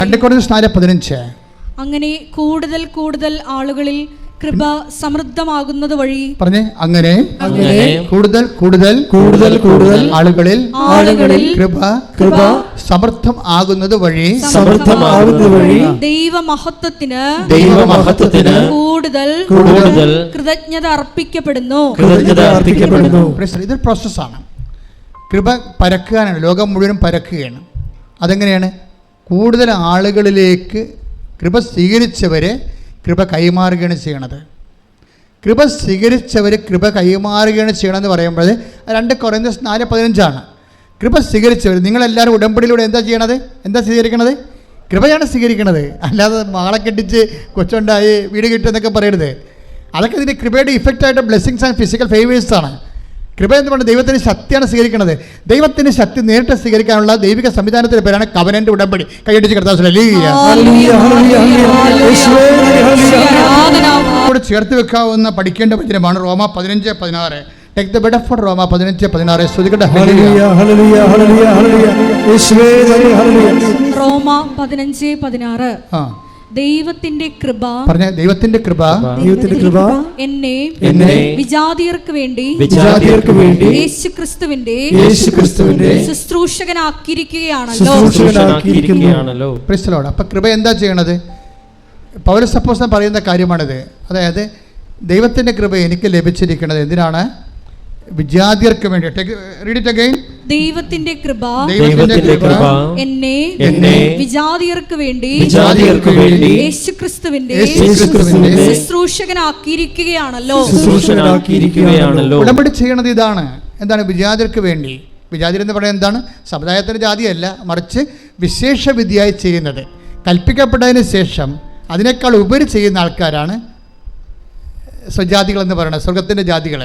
2 കൊരിന്ത്യർ 4:15. അങ്ങനെ കൂടുതൽ കൂടുതൽ ആളുകളിൽ കൃപ സമൃദ്ധമാകുന്നത് വഴി പറഞ്ഞേ, അങ്ങനെ കൂടുതൽ കൂടുതൽ കൂടുതൽ കൂടുതൽ ആളുകളിൽ കൃപ സമൃദ്ധം ആകുന്നത് വഴി ദൈവമഹത്വത്തിന് കൂടുതൽ കൃതജ്ഞത അർപ്പിക്കപ്പെടുന്നു. ഇതൊരു പ്രോസസ്സാണ്. കൃപ പരക്കുകയാണ്, ലോകം മുഴുവൻ പരക്കുകയാണ്. അതെങ്ങനെയാണ്? കൂടുതൽ ആളുകളിലേക്ക് കൃപ സ്വീകരിച്ചവരെ കൃപ കൈമാറുകയാണ് ചെയ്യണത്. കൃപ സ്വീകരിച്ചവർ കൃപ കൈമാറുകയാണ് ചെയ്യണമെന്ന് പറയുമ്പോൾ 2 കൊരിന്ത്യർ 4:15. കൃപ സ്വീകരിച്ചവർ, നിങ്ങളെല്ലാവരും ഉടമ്പടിയിലൂടെ എന്താ ചെയ്യണത്? എന്താ സ്വീകരിക്കണത്? കൃപയാണ് സ്വീകരിക്കണത്. അല്ലാതെ മാളെ കെട്ടിച്ച് കൊച്ചുണ്ടായി വീട് കിട്ടുമെന്നൊക്കെ പറയരുത്. അതൊക്കെ ഇതിൻ്റെ കൃപയുടെ ഇഫക്റ്റായിട്ട് ബ്ലെസ്സിങ്സ് ആൻഡ് ഫിസിക്കൽ ഫേവേഴ്സാണ്. കൃപ എന്ന് പറഞ്ഞാൽ ദൈവത്തിൻ്റെ ശക്തിയാണ് സ്വീകരിക്കുന്നത്. ദൈവത്തിൻ്റെ ശക്തി നേരിട്ട് സ്വീകരിക്കാനുള്ള ദൈവിക സംവിധാനത്തിൻ്റെ പേരാണ് കവനന്റ് ഉടമ്പടി. കൈയടിച്ച് ചേർത്ത് വെക്കാവുന്ന പഠിക്കേണ്ട വചനമാണ് റോമ 15:16. ടേക്ക് ദ ബെഡ് ഓഫ് റോമ 15:16. സ്തുതിക്കട്ടെ. റോമ 15:16. ദൈവത്തിന്റെ കൃപ, പറഞ്ഞ ദൈവത്തിന്റെ കൃപ എന്നെ വിജാതിയർക്ക് വേണ്ടി യേശുക്രിസ്തുവിന്റെ ശുശ്രൂഷകനാക്കിയിരിക്കുകയാണല്ലോ. അപ്പൊ കൃപ എന്താ ചെയ്യണത്? പൗലോസ് അപ്പോസ്തലൻ പറയുന്ന കാര്യമാണിത്. അതായത് ദൈവത്തിന്റെ കൃപ എനിക്ക് ലഭിച്ചിരിക്കുന്നത് എന്തിനാണ്? വിജാതിയർക്ക് വേണ്ടി. ദൈവത്തിന്റെ കൃപ എന്നെ വിജാതിയർക്ക് വേണ്ടി യേശുക്രിസ്തുവിന്റെ ശുശ്രൂഷകനാക്കിയിരിക്കുകയാണല്ലോ. ഉടമ്പടി ചെയ്യണത് ഇതാണ്. എന്താണ്? വിജാതിയർക്ക് വേണ്ടി. വിജാതിർ എന്ന് പറയുന്നത് എന്താണ്? സമുദായത്തിൻ്റെ ജാതിയല്ല, മറിച്ച് വിശേഷ വിധിയായി ചെയ്യുന്നത്. കൽപ്പിക്കപ്പെട്ടതിന് ശേഷം അതിനേക്കാൾ ഉപരി ചെയ്യുന്ന ആൾക്കാരാണ് സ്വജാതികൾ എന്ന് പറയുന്നത്. സ്വർഗത്തിൻ്റെ ജാതികൾ.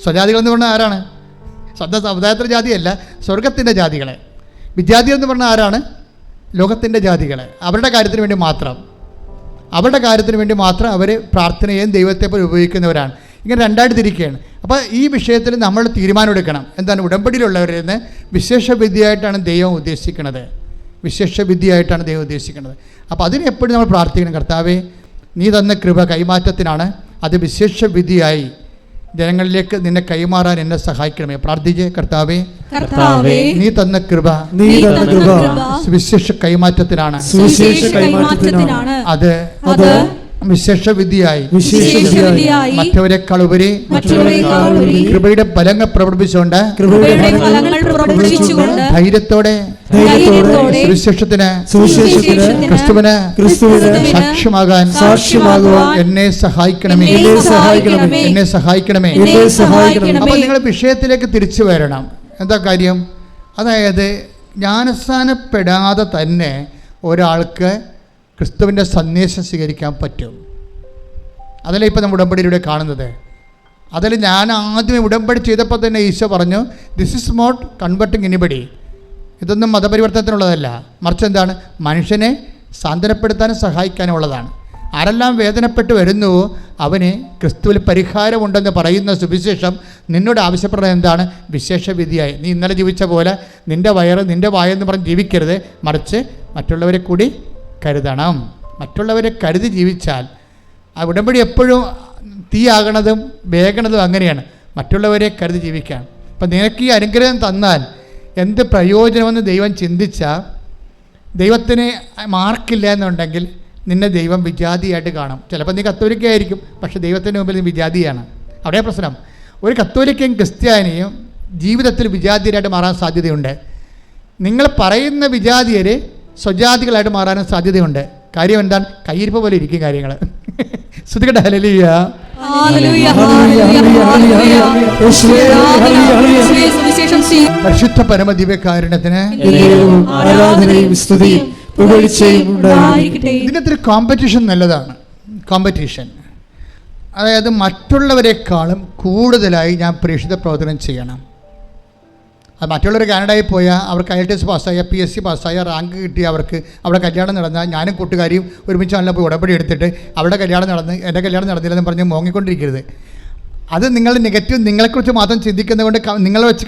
സ്വജാതികൾ എന്ന് പറഞ്ഞാൽ ആരാണ്? സമുദായത്തിൻ്റെ ജാതിയല്ല, സ്വർഗത്തിൻ്റെ ജാതികളെ. വിജാതികൾ എന്ന് പറഞ്ഞാൽ ആരാണ്? ലോകത്തിൻ്റെ ജാതികളെ. അവരുടെ കാര്യത്തിന് വേണ്ടി മാത്രം അവർ പ്രാർത്ഥനയും ദൈവത്തെ പോലെ ഉപയോഗിക്കുന്നവരാണ്. ഇങ്ങനെ രണ്ടായിട്ട് തിരിക്കുകയാണ്. അപ്പോൾ ഈ വിഷയത്തിൽ നമ്മൾ തീരുമാനമെടുക്കണം. എന്താണ്? ഉടമ്പടിയിലുള്ളവരിൽ നിന്ന് വിശേഷ വിധിയായിട്ടാണ് ദൈവം ഉദ്ദേശിക്കുന്നത്. അപ്പോൾ അതിന് എപ്പോഴും നമ്മൾ പ്രാർത്ഥിക്കണം. കർത്താവേ, നീ തന്ന കൃപ കൈമാറ്റത്തിനാണ്. അത് വിശേഷ വിധിയായി ജനങ്ങളിലേക്ക് നിന്നെ കൈമാറാൻ എന്നെ സഹായിക്കണമേ. പ്രാർത്ഥിച്ചേ. കർത്താവേ, നീ തന്ന കൃപ വിശേഷ കൈമാറ്റത്തിനാണ്. അത് വിശേഷ വിധിയായി മറ്റവരെക്കാൾ ഉപരി കൃപയുടെ ഫലങ്ങൾ പ്രവർത്തിച്ചുകൊണ്ട് ധൈര്യത്തോടെ സുവിശേഷത്തിന് ക്രിസ്തുവിന് സാക്ഷ്യമാകുവാൻ എന്നെ സഹായിക്കണമേ. അപ്പോൾ നിങ്ങൾ വിഷയത്തിലേക്ക് തിരിച്ചു വരണം. എന്താ കാര്യം? അതായത് ജ്ഞാനസ്നാനപ്പെടാതെ തന്നെ ഒരാൾക്ക് ക്രിസ്തുവിൻ്റെ സന്ദേശം സ്വീകരിക്കാൻ പറ്റും. അതല്ലേ ഇപ്പോൾ നമ്മൾ ഉടമ്പടിയിലൂടെ കാണുന്നത്. അതിൽ ഞാൻ ആദ്യമേ ഉടമ്പടി ചെയ്തപ്പോൾ തന്നെ ഈശോ പറഞ്ഞു, this is not converting anybody. ഇതൊന്നും മതപരിവർത്തനത്തിനുള്ളതല്ല, മറിച്ച് എന്താണ്? മനുഷ്യനെ സാന്ത്വനപ്പെടുത്താനും സഹായിക്കാനും ഉള്ളതാണ്. ആരെല്ലാം വേദനപ്പെട്ട് വരുന്നുവോ അവന് ക്രിസ്തുവിൽ പരിഹാരമുണ്ടെന്ന് പറയുന്ന സുവിശേഷം നിന്നോട് ആവശ്യപ്പെടുന്നത് എന്താണ്? വിശേഷ വിധിയായി. നീ ഇന്നലെ ജീവിച്ച പോലെ നിൻ്റെ വയറ് നിൻ്റെ വായെന്ന് പറഞ്ഞ് ജീവിക്കരുത്, മറിച്ച് മറ്റുള്ളവരെ കൂടി കരുതണം. മറ്റുള്ളവരെ കരുതി ജീവിച്ചാൽ ആ ഉടമ്പടി എപ്പോഴും തീയാകണതും വേഗണതും അങ്ങനെയാണ്. മറ്റുള്ളവരെ കരുതി ജീവിക്കാൻ. അപ്പം നിനക്ക് ഈ അനുഗ്രഹം തന്നാൽ എന്ത് പ്രയോജനമെന്ന് ദൈവം ചിന്തിച്ചാൽ, ദൈവത്തിന് മാർക്കില്ല എന്നുണ്ടെങ്കിൽ നിന്നെ ദൈവം വിജാതിയായിട്ട് കാണും. ചിലപ്പോൾ നീ കത്തോലിക്കയായിരിക്കും, പക്ഷേ ദൈവത്തിൻ്റെ മുമ്പിൽ നീ വിജാതിയാണ്. അവിടെ പ്രശ്നം. ഒരു കത്തോലിക്കയും ക്രിസ്ത്യാനിയും ജീവിതത്തിൽ വിജാതിയരായിട്ട് മാറാൻ സാധ്യതയുണ്ട്. നിങ്ങൾ പറയുന്ന വിജാതിയർ സ്വജാതികളായിട്ട് മാറാനും സാധ്യതയുണ്ട്. കാര്യം എന്താണ്? കയ്യിരിപ്പ് പോലെ ഇരിക്കും കാര്യങ്ങൾ. ശ്രുതികട്ടെ. ഹല്ലേലൂയ. പരിശുദ്ധ പരമദിവ്യകാരുണ്യത്തിന് ഇതിനകത്തൊരു കോമ്പറ്റീഷൻ നല്ലതാണ്. കോമ്പറ്റീഷൻ, അതായത് മറ്റുള്ളവരെക്കാളും കൂടുതലായി ഞാൻ പ്രേക്ഷിത പ്രവർത്തനം ചെയ്യണം. അത് മറ്റുള്ളവർ കാനഡയിൽ പോയാൽ അവർക്ക് IELTS പാസ്സായ, PSC പാസ്സായ, റാങ്ക് കിട്ടിയ അവർക്ക് അവിടെ കല്യാണം നടന്നാൽ ഞാനും കൂട്ടുകാരിയും ഒരുമിച്ച് നല്ല പോയി ഉടമ്പടി എടുത്തിട്ട് അവിടെ കല്യാണം നടന്ന് എൻ്റെ കല്യാണം നടന്നില്ലെന്ന് പറഞ്ഞ് മോങ്ങിക്കൊണ്ടിരിക്കരുത്. അത് നിങ്ങൾ നെഗറ്റീവ് നിങ്ങളെക്കുറിച്ച് മാത്രം ചിന്തിക്കുന്നതുകൊണ്ട് നിങ്ങളെ വെച്ച്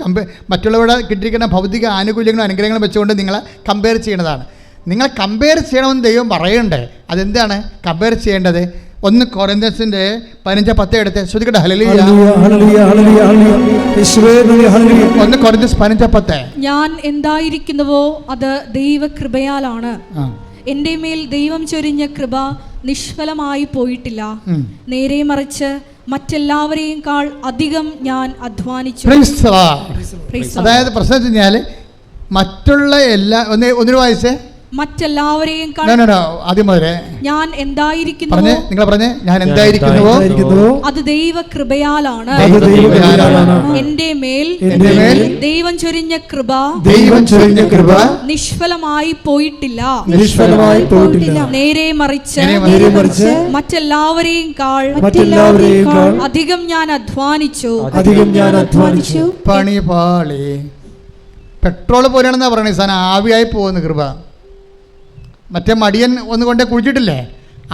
മറ്റുള്ളവരുടെ കിട്ടിയിരിക്കുന്ന ഭൗതിക ആനുകൂല്യങ്ങളും അനുഗ്രഹങ്ങളും വെച്ചുകൊണ്ട് നിങ്ങളെ കമ്പയർ ചെയ്യുന്നതാണ്. നിങ്ങൾ കമ്പയർ ചെയ്യണമെന്ന് ദൈവം പറയണ്ടേ. അതെന്താണ് കമ്പയർ ചെയ്യേണ്ടത്? 1 കൊരിന്ത്യൻസിന്റെ 15:10 എടുത്ത് ശ്രദ്ധിക്കട്ടെ. ഹല്ലേലൂയ. 1 കൊരിന്ത്യൻസ് 15:10. ഞാൻ എന്തായിരിക്കുന്നുവോ അത് ദൈവകൃപയാലാണ്. എൻ്റെ മേൽ ദൈവം ചൊരിഞ്ഞ കൃപ നിഷ്ഫലമായി പോയിട്ടില്ല. നേരെ മറിച്ച് മറ്റെല്ലാവരെയും അധികം ഞാൻ അധ്വാനിച്ചു. അതായത് പ്രശ്നം വെച്ച് കഴിഞ്ഞാൽ മറ്റുള്ള എല്ലാ ഒന്നിനു വായിച്ചേ മറ്റെല്ലാവരെയും ആദ്യം മുതലേ ഞാൻ എന്തായിരിക്കുന്നുവോ നിങ്ങൾ പറഞ്ഞേ ഞാൻ എന്തായിരിക്കുന്നുവോ അത് ദൈവകൃപയാലാണ്. എൻ്റെ മേൽ ദൈവം ചൊരിഞ്ഞ കൃപ നിഷ്ഫലമായി പോയിട്ടില്ല. നേരെ മറിച്ച് മറ്റെല്ലാവരെയും അധികം ഞാൻ അധ്വാനിച്ചു. പണി പാളി. പെട്രോൾ പോലെയാണെന്നാ പറയണേ. സാധനം ആവിയായി പോകുന്ന കൃപ. മറ്റേ മടിയൻ ഒന്നുകൊണ്ട് കുഴിച്ചിട്ടില്ലേ,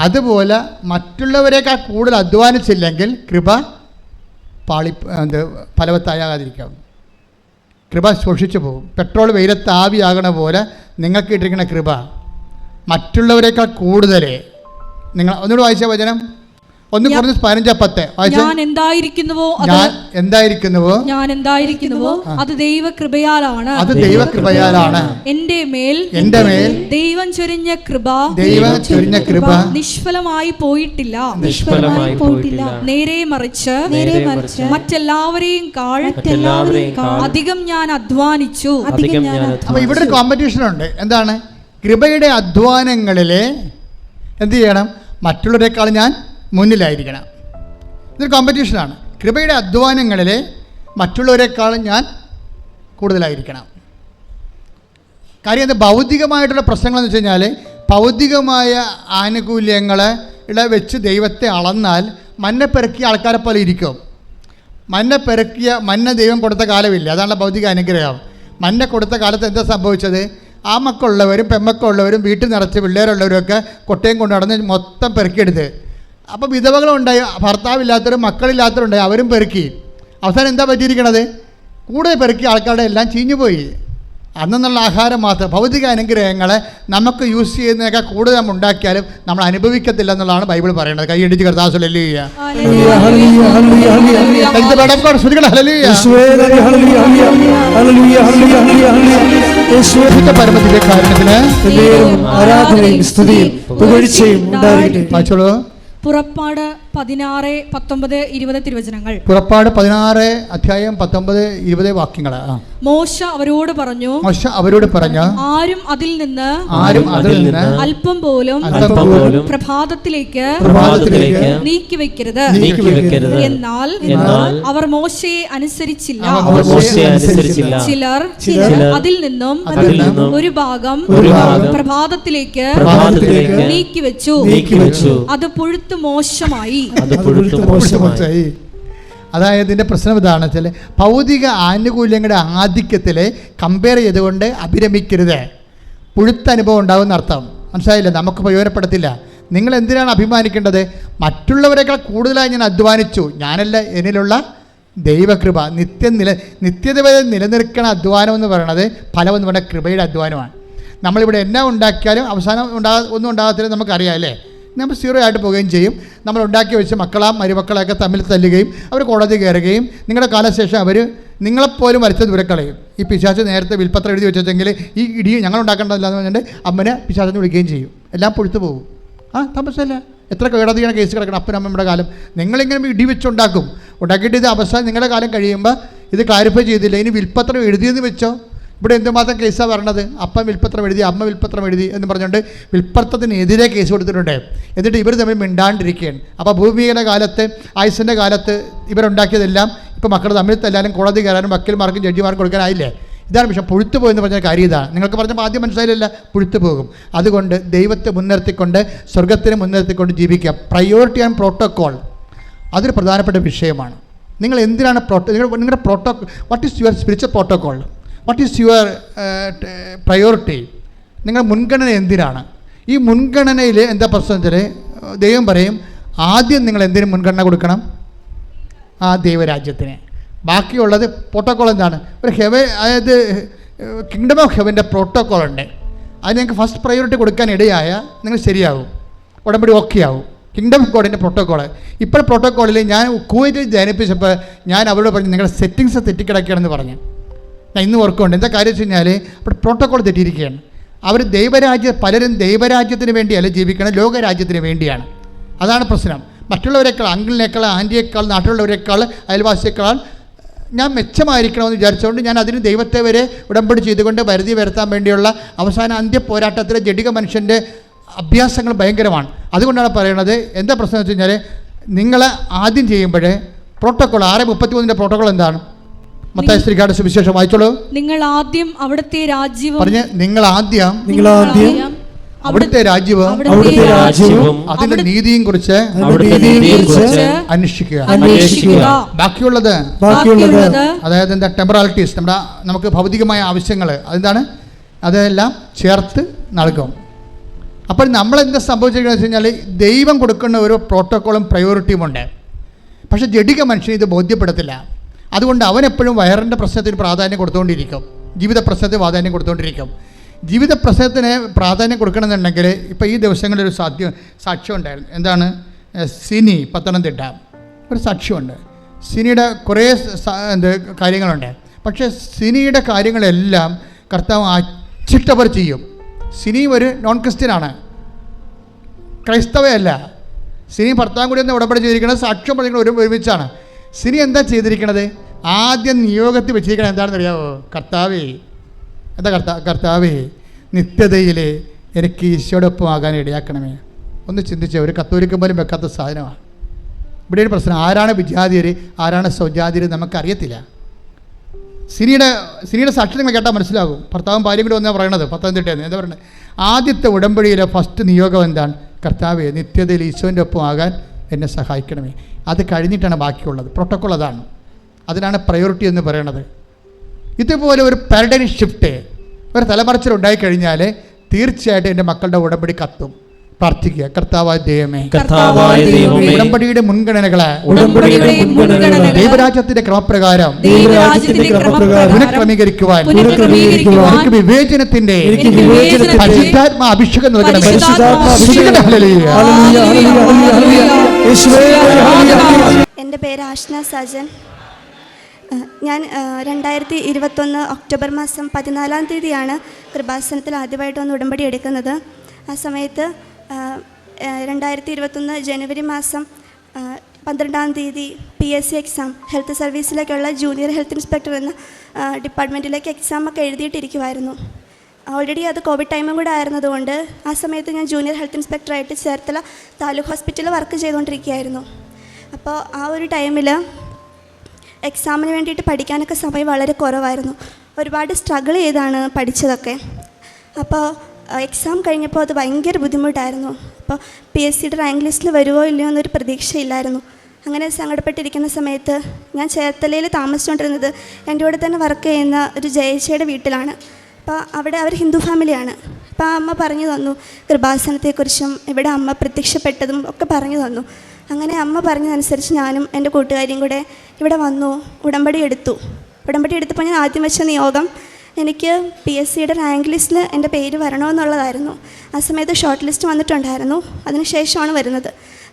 അതുപോലെ മറ്റുള്ളവരെക്കാൾ കൂടുതൽ അധ്വാനിച്ചില്ലെങ്കിൽ കൃപ ഫലവത്താകാതിരിക്കാം. കൃപ ശോഷിച്ചു പോകും. പെട്രോൾ വെയിലത്ത് ആവിയാകണ പോലെ നിങ്ങൾക്ക് ഇട്ടിരിക്കുന്ന കൃപ മറ്റുള്ളവരെക്കാൾ കൂടുതൽ നിങ്ങൾ ഒന്നുകൂടെ വായിച്ച വചനം 1 കൊരിന്ത്യൻസ് 15:10 ഞാൻ എന്തായിരിക്കുന്നുവോ അത് ദൈവകൃപയാലാണ്. എൻ്റെ മേൽ ദൈവം ചൊരിഞ്ഞ കൃപ നിഷ്ഫലമായി പോയിട്ടില്ല. നേരെ മറിച്ച് മറ്റെല്ലാവരെയും അധികം ഞാൻ അധ്വാനിച്ചു. അപ്പോൾ ഇവിടെ ഒരു കോമ്പറ്റീഷൻ ഉണ്ട്. എന്താണ്? കൃപയുടെ അധ്വാനങ്ങളിലെ എന്ത് ചെയ്യണം? മറ്റുള്ളവരെക്കാൾ ഞാൻ മുന്നിലായിരിക്കണം. ഇതൊരു കോമ്പറ്റീഷനാണ്. കൃപയുടെ അധ്വാനങ്ങളിൽ മറ്റുള്ളവരെക്കാളും ഞാൻ കൂടുതലായിരിക്കണം. കാര്യം അത് ഭൗതികമായിട്ടുള്ള പ്രശ്നങ്ങളെന്ന് വെച്ച് കഴിഞ്ഞാൽ ഭൗതികമായ ആനുകൂല്യങ്ങളെ വെച്ച് ദൈവത്തെ അളന്നാൽ മന്ന പെറുക്കിയ ആൾക്കാരെ പോലെ ഇരിക്കും. മന്ന ദൈവം കൊടുത്ത കാലമില്ല. അതാണ് ഭൗതിക അനുഗ്രഹം. മന്ന കൊടുത്ത കാലത്ത് എന്താ സംഭവിച്ചത്? ആ മക്കളുള്ളവരും പെമ്മക്കളുള്ളവരും വീട്ടിൽ നിറച്ച് പിള്ളേരുള്ളവരൊക്കെ കൊട്ടയും കൊണ്ട് നടന്ന് മൊത്തം പെറുക്കിയെടുത്ത്. അപ്പോൾ വിധവകളുണ്ടായി, ഭർത്താവില്ലാത്തവരും മക്കളില്ലാത്തവരുണ്ടായി, അവരും പെറുക്കി. അവസാനം എന്താ പറ്റിയിരിക്കണത്? കൂടുതൽ പെറുക്കിയ ആൾക്കാരുടെ എല്ലാം ചീഞ്ഞുപോയി. അന്നുള്ള ആഹാരം മാത്രം. ഭൗതിക അനുഗ്രഹങ്ങളെ നമുക്ക് യൂസ് ചെയ്യുന്നതൊക്കെ കൂടുതൽ നമ്മൾ ഉണ്ടാക്കിയാലും നമ്മൾ അനുഭവിക്കത്തില്ല എന്നുള്ളതാണ് ബൈബിൾ പറയുന്നത്. കൈയടിച്ച് കർത്താവ് ഹല്ലേലൂയ. പരമത്തിന്റെ കാരണത്തിന് വായിച്ചോളൂ. പുറപ്പാട് 16:19-20 തിരുവചനങ്ങൾ. പുറപ്പാട് 16:19-20 വാക്യങ്ങൾ. മോശ അവരോട് പറഞ്ഞു, ആരും അതിൽ നിന്ന് അല്പം പോലും പ്രഭാതത്തിലേക്ക് നീക്കിവെക്കരുത്. എന്നാൽ അവർ മോശയെ അനുസരിച്ചില്ല. ചിലർ അതിൽ നിന്നും ഒരു ഭാഗം പ്രഭാതത്തിലേക്ക് നീക്കിവെച്ചു. അത് പുഴുത്തു മോശമായി. അതായത് ഇതിൻ്റെ പ്രശ്നം ഇതാണ് വെച്ചാൽ ഭൗതിക ആനുകൂല്യങ്ങളുടെ ആധിക്യത്തിൽ കമ്പയർ ചെയ്തുകൊണ്ട് അഭിരമിക്കരുത്. പുഴുത്ത അനുഭവം ഉണ്ടാകുമെന്ന് അർത്ഥം. മനസ്സിലായില്ല? നമുക്ക് പ്രയോജനപ്പെടത്തില്ല. നിങ്ങൾ എന്തിനാണ് അഭിമാനിക്കേണ്ടത്? മറ്റുള്ളവരെക്കാൾ കൂടുതലായി ഞാൻ അധ്വാനിച്ചു. ഞാനല്ല, എന്നിലുള്ള ദൈവകൃപ നിത്യത വരെ നിലനിൽക്കുന്ന അധ്വാനം എന്ന് പറയുന്നത് ഫലമെന്ന് പറഞ്ഞാൽ കൃപയുടെ അധ്വാനമാണ്. നമ്മളിവിടെ എന്നാ ഉണ്ടാക്കിയാലും അവസാനം ഒന്നും ഉണ്ടാകത്തില്ല. നമുക്കറിയാം അല്ലേ? നമ്മൾ 0 ആയിട്ട് പോവുകയും ചെയ്യും. നമ്മൾ ഉണ്ടാക്കി വെച്ച് മരുമക്കളെയൊക്കെ തമ്മിൽ തല്ലുകയും അവർ കോടതി കയറുകയും നിങ്ങളുടെ കാലശേഷം അവർ നിങ്ങളെപ്പോലും വരച്ച ദൂരക്കളയും. ഈ പിശാച് നേരത്തെ വിൽപ്പത്രം എഴുതി വെച്ചെങ്കിൽ ഈ ഇടി ഞങ്ങൾ ഉണ്ടാക്കേണ്ടതില്ലെന്ന് പറഞ്ഞിട്ട് അമ്മനെ പിശാചിനെ വിളിക്കുകയും ചെയ്യും. എല്ലാം പൊഴുത്തു പോകും. താമസമല്ല. എത്ര കോടതിയാണ് കേസ് കിടക്കണം അപ്പനമ്മയുടെ കാലം. നിങ്ങളിങ്ങനെ ഇടി ഉണ്ടാക്കിയിട്ട് ഇത് അവസാനം നിങ്ങളുടെ കാലം കഴിയുമ്പോൾ ഇത് ക്ലാരിഫൈ ചെയ്തില്ല. ഇനി വിൽപ്പത്രം എഴുതിയെന്ന് വെച്ചോ. ഇവിടെ എന്തുമാത്രം കേസാണ് പറയണത്? അപ്പൻ വിൽപ്പത്രം എഴുതി, അമ്മ വിൽപ്പത്രം എഴുതി എന്ന് പറഞ്ഞുകൊണ്ട് വിൽപ്പത്രത്തിനെതിരെ കേസ് കൊടുത്തിട്ടുണ്ട്. എന്നിട്ട് ഇവർ തമ്മിൽ മിണ്ടാണ്ടിരിക്കുകയാണ്. അപ്പോൾ ഭൂമിയുടെ കാലത്ത്, ആയുസിൻ്റെ കാലത്ത് ഇവരുണ്ടാക്കിയതെല്ലാം ഇപ്പോൾ മക്കൾ തമ്മിൽ തല്ലാനും കോടതി കയറാനും വക്കീൽമാർക്കും ജഡ്ജിമാർക്കും കൊടുക്കാനായില്ലേ? ഇതാണ് വിഷയം. പുഴുത്തു പോയെന്ന് പറഞ്ഞ കാര്യം ഇതാണ്. നിങ്ങൾക്ക് പറഞ്ഞപ്പോൾ ആദ്യം മനസ്സിലായില്ല, പുഴുത്തു പോകും. അതുകൊണ്ട് ദൈവത്തെ മുൻനിർത്തിക്കൊണ്ട്, സ്വർഗത്തിനെ മുൻനിർത്തിക്കൊണ്ട് ജീവിക്കുക. പ്രയോറിറ്റി ആൻഡ് പ്രോട്ടോക്കോൾ അതൊരു പ്രധാനപ്പെട്ട വിഷയമാണ്. നിങ്ങൾ എന്തിനാണ് നിങ്ങളുടെ protocol? What is your spiritual protocol? What is your priority? നിങ്ങൾ മുൻഗണന എന്തിനാണ്? ഈ മുൻഗണനയിൽ എന്താ പ്രശ്നം വെച്ചാൽ ദൈവം പറയും, ആദ്യം നിങ്ങൾ എന്തിനു മുൻഗണന കൊടുക്കണം? ആ ദൈവരാജ്യത്തിന്. ബാക്കിയുള്ളത് പ്രോട്ടോക്കോൾ എന്താണ്? ഒരു ഹെവൻ, അതായത് കിങ്ഡം ഓഫ് ഹെവൻ്റെ പ്രോട്ടോക്കോൾ ഉണ്ട്. അത് നിങ്ങൾക്ക് ഫസ്റ്റ് പ്രയോറിറ്റി കൊടുക്കാൻ ഇടയായ നിങ്ങൾ ശരിയാകും, ഉടമ്പടി ഓക്കെ ആവും. കിങ്ഡം ഓഫ് ഗോഡിൻ്റെ പ്രോട്ടോക്കോൾ. ഇപ്പോൾ പ്രോട്ടോക്കോളിൽ ഞാൻ കുവൈറ്റിൽ ജനിപ്പിച്ചപ്പോൾ ഞാൻ അവരോട് പറഞ്ഞു നിങ്ങളുടെ സെറ്റിങ്സ് തെറ്റിക്കിടക്കുകയാണെന്ന് പറഞ്ഞു. ഞാൻ ഇന്ന് ഓർക്കുന്നുണ്ട്. എന്താ കാര്യം വെച്ച് കഴിഞ്ഞാൽ അവിടെ പ്രോട്ടോക്കോൾ തെറ്റിയിരിക്കുകയാണ്. അവർ പലരും ദൈവരാജ്യത്തിന് വേണ്ടിയല്ല ജീവിക്കണം, ലോകരാജ്യത്തിന് വേണ്ടിയാണ്. അതാണ് പ്രശ്നം. മറ്റുള്ളവരെക്കാൾ, അങ്കിളിനേക്കാൾ, ആൻറ്റിയേക്കാൾ, നാട്ടിലുള്ളവരെക്കാൾ, അയൽവാസിയേക്കാൾ ഞാൻ മെച്ചമായിരിക്കണമെന്ന് വിചാരിച്ചുകൊണ്ട് ഞാൻ അതിന് ദൈവത്തെ വരെ ഉടമ്പടി ചെയ്തുകൊണ്ട് വരുതി വരുത്താൻ വേണ്ടിയുള്ള അവസാന അന്ത്യ പോരാട്ടത്തിലെ ജഡിക മനുഷ്യൻ്റെ അഭ്യാസങ്ങൾ ഭയങ്കരമാണ്. അതുകൊണ്ടാണ് പറയണത്. എന്താ പ്രശ്നം എന്ന് വെച്ച് കഴിഞ്ഞാൽ നിങ്ങൾ ആദ്യം ചെയ്യുമ്പോഴേ പ്രോട്ടോക്കോൾ 6:33 പ്രോട്ടോക്കോൾ എന്താണ്? മത്തായി ശ്രീകാരുടെ സുവിശേഷം വായിച്ചോളൂ. നിങ്ങൾ ആദ്യം അവിടുത്തെ രാജ്യവും പറഞ്ഞ് നിങ്ങൾ ആദ്യം അവിടുത്തെ രാജ്യവും അതിന്റെ നീതിയും കുറിച്ച് അന്വേഷിക്കുക. ബാക്കിയുള്ളത് അതായത് എന്താ ടെമ്പറാലിറ്റീസ്, നമുക്ക് ഭൗതികമായ ആവശ്യങ്ങൾ അതെന്താണ്, അതെല്ലാം ചേർത്ത് നൽകും. അപ്പോൾ നമ്മളെന്താ സംഭവിച്ചിരിക്കുന്നത് വെച്ച് കഴിഞ്ഞാൽ ദൈവം കൊടുക്കുന്ന ഒരു പ്രോട്ടോക്കോളും പ്രയോറിറ്റിയും ഉണ്ട്. പക്ഷേ ജഡിക മനുഷ്യന് ഇത് ബോധ്യപ്പെടത്തില്ല. അതുകൊണ്ട് അവനെപ്പോഴും വയറിൻ്റെ പ്രശ്നത്തിന് പ്രാധാന്യം കൊടുത്തുകൊണ്ടിരിക്കും, ജീവിത പ്രശ്നത്തിന് പ്രാധാന്യം കൊടുത്തുകൊണ്ടിരിക്കും. ജീവിത പ്രശ്നത്തിന് പ്രാധാന്യം കൊടുക്കണമെന്നുണ്ടെങ്കിൽ ഇപ്പോൾ ഈ ദിവസങ്ങളിൽ ഒരു സാക്ഷ്യം ഉണ്ടായിരുന്നു. എന്താണ്? സിനി, പത്തനംതിട്ട ഒരു സാക്ഷ്യമുണ്ട്. സിനിയുടെ കുറേ കാര്യങ്ങളുണ്ട്. പക്ഷേ സിനിയുടെ കാര്യങ്ങളെല്ലാം കർത്താവ് അച്ചിട്ടവർ ചെയ്യും. സിനി ഒരു നോൺ ക്രിസ്ത്യനാണ്, ക്രൈസ്തവയല്ല. സിനി ഭർത്താവും കൂടി ഒന്ന് ഉടമ്പടി ചെയ്തിരിക്കുന്നത്, സാക്ഷ്യം പറഞ്ഞിരിക്കുന്നത് ഒരുമിച്ചാണ്. സിനി എന്താ ചെയ്തിരിക്കണത്? ആദ്യം നിയോഗത്തിൽ വെച്ചിരിക്കണത് എന്താണെന്ന് അറിയാമോ? കർത്താവേ, എന്താ കർത്താവേ, നിത്യതയിൽ എനിക്ക് ഈശോടൊപ്പം ആകാൻ ഇടയാക്കണമേ. ഒന്ന് ചിന്തിച്ച ഒരു കത്തോലിക്ക പോലും വെക്കാത്ത സാധനമാണ്. ഇവിടെ ഒരു പ്രശ്നം, ആരാണ് വിജാതിയർ, ആരാണ് സ്വജാതിയർ നമുക്കറിയത്തില്ല. സിനിയുടെ സാക്ഷ്യങ്ങൾ കേട്ടാൽ മനസ്സിലാകും. ഭർത്താവും ഭാര്യയും കൂടി വന്നാണ് പറയണത്, പത്തനംതിട്ടയെന്ന്. എന്താ പറയുന്നത്? ആദ്യത്തെ ഉടമ്പടിയിലെ ഫസ്റ്റ് നിയോഗം എന്താണ്? കർത്താവേ, നിത്യതയിൽ ഈശോൻ്റെ ഒപ്പം ആകാൻ എന്നെ സഹായിക്കണമേ. അത് കഴിഞ്ഞിട്ടാണ് ബാക്കിയുള്ളത്. പ്രോട്ടോക്കോൾ അതാണ്. അതിനാണ് പ്രയോറിറ്റി എന്ന് പറയണത്. ഇതുപോലെ ഒരു പാരഡൈം ഷിഫ്റ്റ്, ഒരു തലമറിച്ചിലുണ്ടായിക്കഴിഞ്ഞാൽ തീർച്ചയായിട്ടും എൻ്റെ മക്കളുടെ ഉടമ്പടി കത്തും. പ്രാർത്ഥിക്കുക. കർത്താവായ ദൈവമേ, ഉടമ്പടിയുടെ മുൻഗണനകളെ ദൈവരാജ്യത്തിന്റെ ക്രമപ്രകാരം പുനഃക്രമീകരിക്കുവാൻ എനിക്ക് വിവേചനത്തിന്റെ പരിശുദ്ധാത്മ അഭിഷേകം നൽകണമേ. എൻ്റെ പേര് ആഷ്ന സാജൻ. ഞാൻ 2021 ഒക്ടോബർ മാസം 14-ാം തീയതിയാണ് കൃപാസനത്തിൽ ആദ്യമായിട്ട് ഒന്ന് ഉടമ്പടി എടുക്കുന്നത്. ആ സമയത്ത് 2021 ജനുവരി മാസം 12-ാം തീയതി PSC എക്സാം, ഹെൽത്ത് സർവീസിലേക്കുള്ള ജൂനിയർ ഹെൽത്ത് ഇൻസ്പെക്ടർ എന്ന ഡിപ്പാർട്ട്മെൻറ്റിലേക്ക് എക്സാമൊക്കെ എഴുതിയിട്ടിരിക്കുമായിരുന്നു. ഓൾറെഡി അത് കോവിഡ് ടൈമും കൂടെ ആയിരുന്നതുകൊണ്ട് ആ സമയത്ത് ഞാൻ ജൂനിയർ ഹെൽത്ത് ഇൻസ്പെക്ടറായിട്ട് ചേർത്തല താലൂക്ക് ഹോസ്പിറ്റലിൽ വർക്ക് ചെയ്തുകൊണ്ടിരിക്കുകയായിരുന്നു. അപ്പോൾ ആ ഒരു ടൈമിൽ എക്സാമിന് വേണ്ടിയിട്ട് പഠിക്കാനൊക്കെ സമയം വളരെ കുറവായിരുന്നു. ഒരുപാട് സ്ട്രഗിൾ ചെയ്താണ് പഠിച്ചതൊക്കെ. അപ്പോൾ എക്സാം കഴിഞ്ഞപ്പോൾ അത് ഭയങ്കര ബുദ്ധിമുട്ടായിരുന്നു. അപ്പോൾ PSCയുടെ റാങ്ക് ലിസ്റ്റിൽ വരുമോ ഇല്ലയോ എന്നൊരു പ്രതീക്ഷയില്ലായിരുന്നു. അങ്ങനെ സങ്കടപ്പെട്ടിരിക്കുന്ന സമയത്ത് ഞാൻ ചേർത്തലയിൽ താമസിച്ചുകൊണ്ടിരുന്നത് എൻ്റെ കൂടെ തന്നെ വർക്ക് ചെയ്യുന്ന ഒരു ജയച്ചയുടെ വീട്ടിലാണ്. അപ്പോൾ അവിടെ അവർ ഹിന്ദു ഫാമിലിയാണ്. അപ്പോൾ ആ അമ്മ പറഞ്ഞു തന്നു കൃപാസനത്തെക്കുറിച്ചും ഇവിടെ അമ്മ പ്രത്യക്ഷപ്പെട്ടതും ഒക്കെ പറഞ്ഞു തന്നു. അങ്ങനെ അമ്മ പറഞ്ഞതനുസരിച്ച് ഞാനും എൻ്റെ കൂട്ടുകാരിയും കൂടെ ഇവിടെ വന്നു, ഉടമ്പടി എടുത്തപ്പോൾ ഞാൻ ആദ്യം വെച്ച നിയോഗം എനിക്ക് PSCയുടെ റാങ്ക് ലിസ്റ്റിൽ എൻ്റെ പേര് വരണമെന്നുള്ളതായിരുന്നു. ആ സമയത്ത് ഷോർട്ട് ലിസ്റ്റ് വന്നിട്ടുണ്ടായിരുന്നു, അതിനുശേഷമാണ് വരുന്നത്.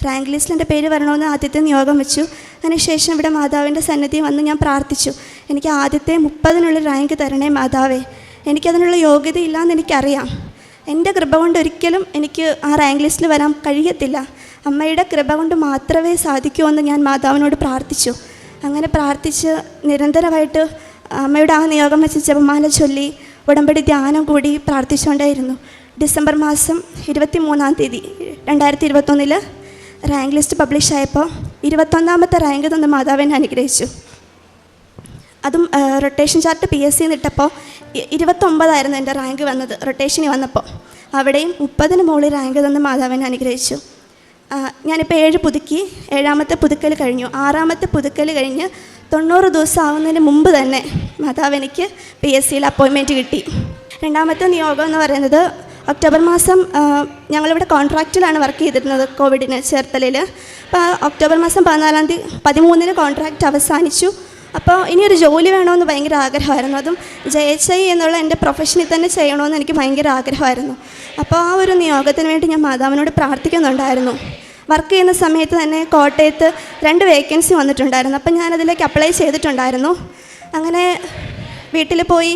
റാങ്ക് ലിസ്റ്റിൽ എൻ്റെ പേര് വരണമെന്ന് ആദ്യത്തെ നിയോഗം വെച്ചു. അതിനുശേഷം ഇവിടെ മാതാവിൻ്റെ സന്നിധി വന്ന് ഞാൻ പ്രാർത്ഥിച്ചു, എനിക്ക് ആദ്യത്തെ 30-നുള്ള റാങ്ക് തരണേ മാതാവേ, എനിക്കതിനുള്ള യോഗ്യതയില്ലാന്ന് എനിക്കറിയാം. എൻ്റെ കൃപ കൊണ്ട് ഒരിക്കലും എനിക്ക് ആ റാങ്ക് ലിസ്റ്റിൽ വരാൻ കഴിയത്തില്ല, അമ്മയുടെ കൃപ കൊണ്ട് മാത്രമേ സാധിക്കുമെന്ന് ഞാൻ മാതാവിനോട് പ്രാർത്ഥിച്ചു. അങ്ങനെ പ്രാർത്ഥിച്ച് നിരന്തരമായിട്ട് അമ്മയുടെ ആ നിയോഗം വെച്ച് ജപമാല ചൊല്ലി ഉടമ്പടി ധ്യാനം കൂടി പ്രാർത്ഥിച്ചുകൊണ്ടേയിരുന്നു. ഡിസംബർ മാസം 23-ാം തീയതി 2021 റാങ്ക് ലിസ്റ്റ് പബ്ലിഷ് ആയപ്പോൾ 21-ാമത്തെ റാങ്ക് തന്ന മാതാവിനെ അനുഗ്രഹിച്ചു. അതും റൊട്ടേഷൻ ചാർട്ട് PSC ഇട്ടപ്പോൾ 29 എൻ്റെ റാങ്ക് വന്നത്. റൊട്ടേഷന് വന്നപ്പോൾ അവിടെയും 30-ന് മുകളിൽ റാങ്ക് തന്ന മാതാവിനെ അനുഗ്രഹിച്ചു. ഞാനിപ്പോൾ 7 പുതുക്കി, 7-ാമത്തെ പുതുക്കൽ കഴിഞ്ഞു. 6-ാമത്തെ പുതുക്കൽ കഴിഞ്ഞ് 90 ദിവസം ആവുന്നതിന് മുമ്പ് തന്നെ മാതാവ് എനിക്ക് PSCയിൽ അപ്പോയിൻമെൻറ്റ് കിട്ടി. രണ്ടാമത്തെ നിയോഗം എന്ന് പറയുന്നത് ഒക്ടോബർ മാസം ഞങ്ങളിവിടെ കോൺട്രാക്റ്റിലാണ് വർക്ക് ചെയ്തിരുന്നത് കോവിഡിന് ചേർത്തലയിൽ. അപ്പോൾ ഒക്ടോബർ മാസം 13-ന് കോൺട്രാക്റ്റ് അവസാനിച്ചു. അപ്പോൾ ഇനിയൊരു ജോലി വേണമെന്ന് ഭയങ്കര ആഗ്രഹമായിരുന്നു. അതും JHI എന്നുള്ള എൻ്റെ പ്രൊഫഷനിൽ തന്നെ ചെയ്യണമെന്ന് എനിക്ക് ഭയങ്കര ആഗ്രഹമായിരുന്നു. അപ്പോൾ ആ ഒരു നിയോഗത്തിന് വേണ്ടി ഞാൻ മാതാവിനോട് പ്രാർത്ഥിക്കുന്നുണ്ടായിരുന്നു. വർക്ക് ചെയ്യുന്ന സമയത്ത് തന്നെ കോട്ടയത്ത് 2 വേക്കൻസി വന്നിട്ടുണ്ടായിരുന്നു. അപ്പം ഞാനതിലേക്ക് അപ്ലൈ ചെയ്തിട്ടുണ്ടായിരുന്നു. അങ്ങനെ വീട്ടിൽ പോയി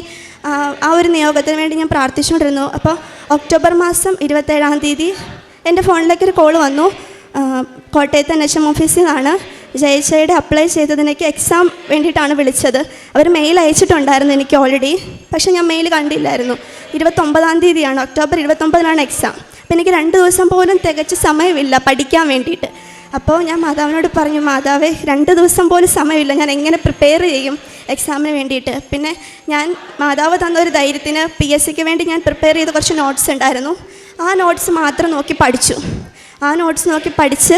ആ ഒരു നിയോഗത്തിന് വേണ്ടി ഞാൻ പ്രാർത്ഥിച്ചുകൊണ്ടിരുന്നു. അപ്പോൾ ഒക്ടോബർ മാസം 27-ാം തീയതി എൻ്റെ ഫോണിലേക്കൊരു കോൾ വന്നു. കോട്ടയത്തെ NHM ഓഫീസിൽ നിന്നാണ്. JHIയുടെ അപ്ലൈ ചെയ്തതിനേക്ക് എക്സാം വേണ്ടിയിട്ടാണ് വിളിച്ചത്. അവർ മെയിൽ അയച്ചിട്ടുണ്ടായിരുന്നു എനിക്ക് ഓൾറെഡി, പക്ഷേ ഞാൻ മെയിൽ കണ്ടില്ലായിരുന്നു. 29-ാം തീയതിയാണ്, ഒക്ടോബർ 29-നാണ് എക്സാം. അപ്പോൾ എനിക്ക് 2 ദിവസം പോലും തികച്ച സമയമില്ല പഠിക്കാൻ വേണ്ടിയിട്ട്. അപ്പോൾ ഞാൻ മാതാവിനോട് പറഞ്ഞു, മാതാവേ 2 ദിവസം പോലും സമയമില്ല, ഞാൻ എങ്ങനെ പ്രിപ്പയർ ചെയ്യും എക്സാമിന് വേണ്ടിയിട്ട്. പിന്നെ ഞാൻ മാതാവ് തന്നൊരു ധൈര്യത്തിന് PSCക്ക് വേണ്ടി ഞാൻ പ്രിപ്പയർ ചെയ്ത കുറച്ച് നോട്ട്സ് ഉണ്ടായിരുന്നു. ആ നോട്ട്സ് മാത്രം നോക്കി പഠിച്ചു. ആ നോട്ട്സ് നോക്കി പഠിച്ച്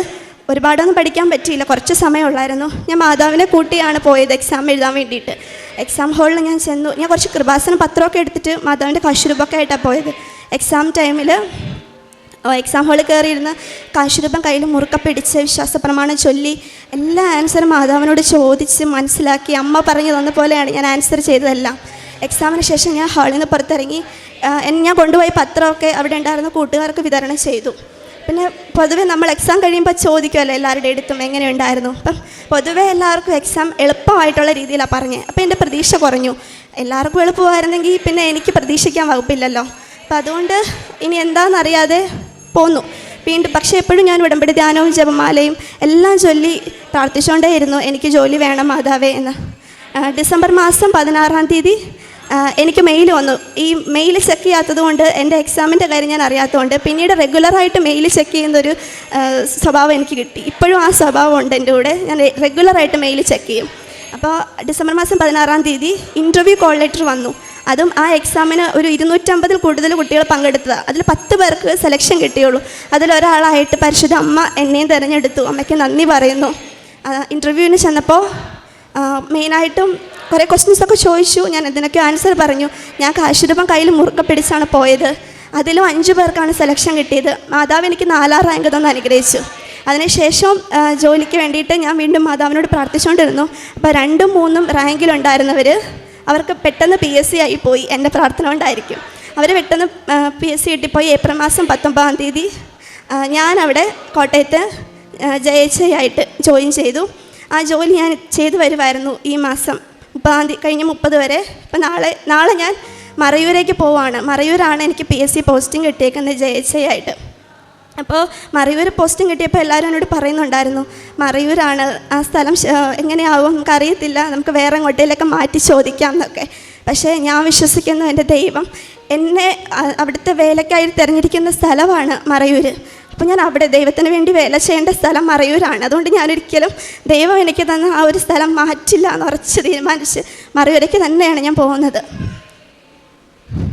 ഒരുപാടൊന്നും പഠിക്കാൻ പറ്റിയില്ല, കുറച്ച് സമയമുള്ളായിരുന്നു. ഞാൻ മാതാവിനെ കൂട്ടിയാണ് പോയത് എക്സാം എഴുതാൻ വേണ്ടിയിട്ട്. എക്സാം ഹാളിൽ ഞാൻ ചെന്നു. ഞാൻ കുറച്ച് കൃപാസന പത്രമൊക്കെ എടുത്തിട്ട് മാതാവിൻ്റെ കശുരൂപൊക്കെ ആയിട്ടാണ് പോയത്. എക്സാം ടൈമിൽ എക്സാം ഹാളിൽ കയറിയിരുന്ന് കാശുരൂപം കയ്യിൽ മുറുക്ക പിടിച്ച് വിശ്വാസപ്രമാണം ചൊല്ലി എല്ലാ ആൻസറും മാതാവിനോട് ചോദിച്ച് മനസ്സിലാക്കി അമ്മ പറഞ്ഞു തന്ന പോലെയാണ് ഞാൻ ആൻസർ ചെയ്തതെല്ലാം. എക്സാമിന് ശേഷം ഞാൻ ഹാളിൽ നിന്ന് പുറത്തിറങ്ങി ഞാൻ കൊണ്ടുപോയി പത്രമൊക്കെ അവിടെ ഉണ്ടായിരുന്ന കൂട്ടുകാർക്ക് വിതരണം ചെയ്തു. പിന്നെ പൊതുവേ നമ്മൾ എക്സാം കഴിയുമ്പോൾ ചോദിക്കുമല്ലോ എല്ലാവരുടെ അടുത്തും എങ്ങനെയുണ്ടായിരുന്നു. അപ്പം പൊതുവേ എല്ലാവർക്കും എക്സാം എളുപ്പമായിട്ടുള്ള രീതിയിലാണ് പറഞ്ഞത്. അപ്പോൾ എൻ്റെ പ്രതീക്ഷ കുറഞ്ഞു. എല്ലാവർക്കും എളുപ്പമായിരുന്നെങ്കിൽ പിന്നെ എനിക്ക് പ്രതീക്ഷിക്കാൻ വകുപ്പില്ലല്ലോ. അപ്പം അതുകൊണ്ട് ഇനി എന്താണെന്നറിയാതെ പോന്നു വീണ്ടും. പക്ഷേ എപ്പോഴും ഞാൻ ഉടമ്പടി ധ്യാനവും ജപമാലയും എല്ലാം ചൊല്ലി പ്രാർത്ഥിച്ചുകൊണ്ടേയിരുന്നു, എനിക്ക് ജോലി വേണം മാതാവേ എന്ന്. ഡിസംബർ മാസം 16-ാം തീയതി എനിക്ക് മെയിൽ വന്നു. ഈ മെയിൽ ചെക്ക് ചെയ്യാത്തത് കൊണ്ട് എൻ്റെ എക്സാമിൻ്റെ കാര്യം ഞാൻ അറിയാത്തതുകൊണ്ട് പിന്നീട് റെഗുലറായിട്ട് മെയിൽ ചെക്ക് ചെയ്യുന്നൊരു സ്വഭാവം എനിക്ക് കിട്ടി. ഇപ്പോഴും ആ സ്വഭാവം ഉണ്ട് എൻ്റെ കൂടെ. ഞാൻ റെഗുലറായിട്ട് മെയിൽ ചെക്ക് ചെയ്യും. അപ്പോൾ ഡിസംബർ മാസം 16-ാം തീയതി ഇൻ്റർവ്യൂ കോൾ ലെറ്റർ വന്നു. അതും ആ എക്സാമിന് ഒരു 250-ൽ കൂടുതൽ കുട്ടികൾ പങ്കെടുത്തതാണ്. അതിൽ 10 പേർക്ക് സെലക്ഷൻ കിട്ടിയുള്ളൂ. അതിലൊരാളായിട്ട് പരിശുദ്ധ അമ്മ എന്നെയും തിരഞ്ഞെടുത്തു. അമ്മയ്ക്ക് നന്ദി പറയുന്നു. ഇൻ്റർവ്യൂവിന് ചെന്നപ്പോൾ മെയിനായിട്ടും കുറേ ക്വസ്റ്റ്യൻസൊക്കെ ചോദിച്ചു. ഞാൻ ഇതിനൊക്കെ ആൻസർ പറഞ്ഞു. ഞാൻ കാശുരൂപം കയ്യിൽ മുറുക്ക പിടിച്ചാണ് പോയത്. അതിലും 5 പേർക്കാണ് സെലക്ഷൻ കിട്ടിയത്. മാതാവ് എനിക്ക് 4ാം റാങ്ക് തന്ന് അനുഗ്രഹിച്ചു. അതിനുശേഷം ജോലിക്ക് വേണ്ടിയിട്ട് ഞാൻ വീണ്ടും മാതാവിനോട് പ്രാർത്ഥിച്ചുകൊണ്ടിരുന്നു. അപ്പോൾ 2ഉം 3ഉം റാങ്കിലുണ്ടായിരുന്നവർ അവർക്ക് പെട്ടെന്ന് PSC ആയിപ്പോയി. എൻ്റെ പ്രാർത്ഥന കൊണ്ടായിരിക്കും. അവർ പെട്ടെന്ന് PSC കിട്ടിപ്പോയി. ഏപ്രിൽ മാസം 19-ാം തീയതി ഞാനവിടെ കോട്ടയത്ത് JHI ആയിട്ട് ജോയിൻ ചെയ്തു. ആ ജോലി ഞാൻ ചെയ്തു വരുമായിരുന്നു. ഈ മാസം 30-ാം തീയതി കഴിഞ്ഞ് 30 വരെ. ഇപ്പം നാളെ ഞാൻ മറയൂരേക്ക് പോവുകയാണ്. മറയൂരാണ് എനിക്ക് PSC പോസ്റ്റിംഗ് കിട്ടിയേക്കുന്നത് JHI ആയിട്ട്. അപ്പോൾ മറയൂർ പോസ്റ്റിംഗ് കിട്ടിയപ്പോൾ എല്ലാവരും എന്നോട് പറയുന്നുണ്ടായിരുന്നു, മറയൂരാണ് ആ സ്ഥലം എങ്ങനെയാവും നമുക്കറിയത്തില്ല, നമുക്ക് വേറെ എങ്ങോട്ടേലൊക്കെ മാറ്റി ചോദിക്കാം എന്നൊക്കെ. പക്ഷേ ഞാൻ വിശ്വസിക്കുന്നു എൻ്റെ ദൈവം എന്നെ അവിടുത്തെ വേലയ്ക്കായി തിരഞ്ഞെടുക്കുന്ന സ്ഥലമാണ് മറയൂർ. അപ്പോൾ ഞാൻ അവിടെ ദൈവത്തിന് വേണ്ടി വേല ചെയ്യേണ്ട സ്ഥലം മറയൂരാണ്. അതുകൊണ്ട് ഞാനൊരിക്കലും ദൈവം എനിക്ക് തന്ന ആ ഒരു സ്ഥലം മാറ്റില്ല എന്ന് ഉറച്ച് തീരുമാനിച്ച് മറയൂരേക്ക് തന്നെയാണ് ഞാൻ പോകുന്നത്.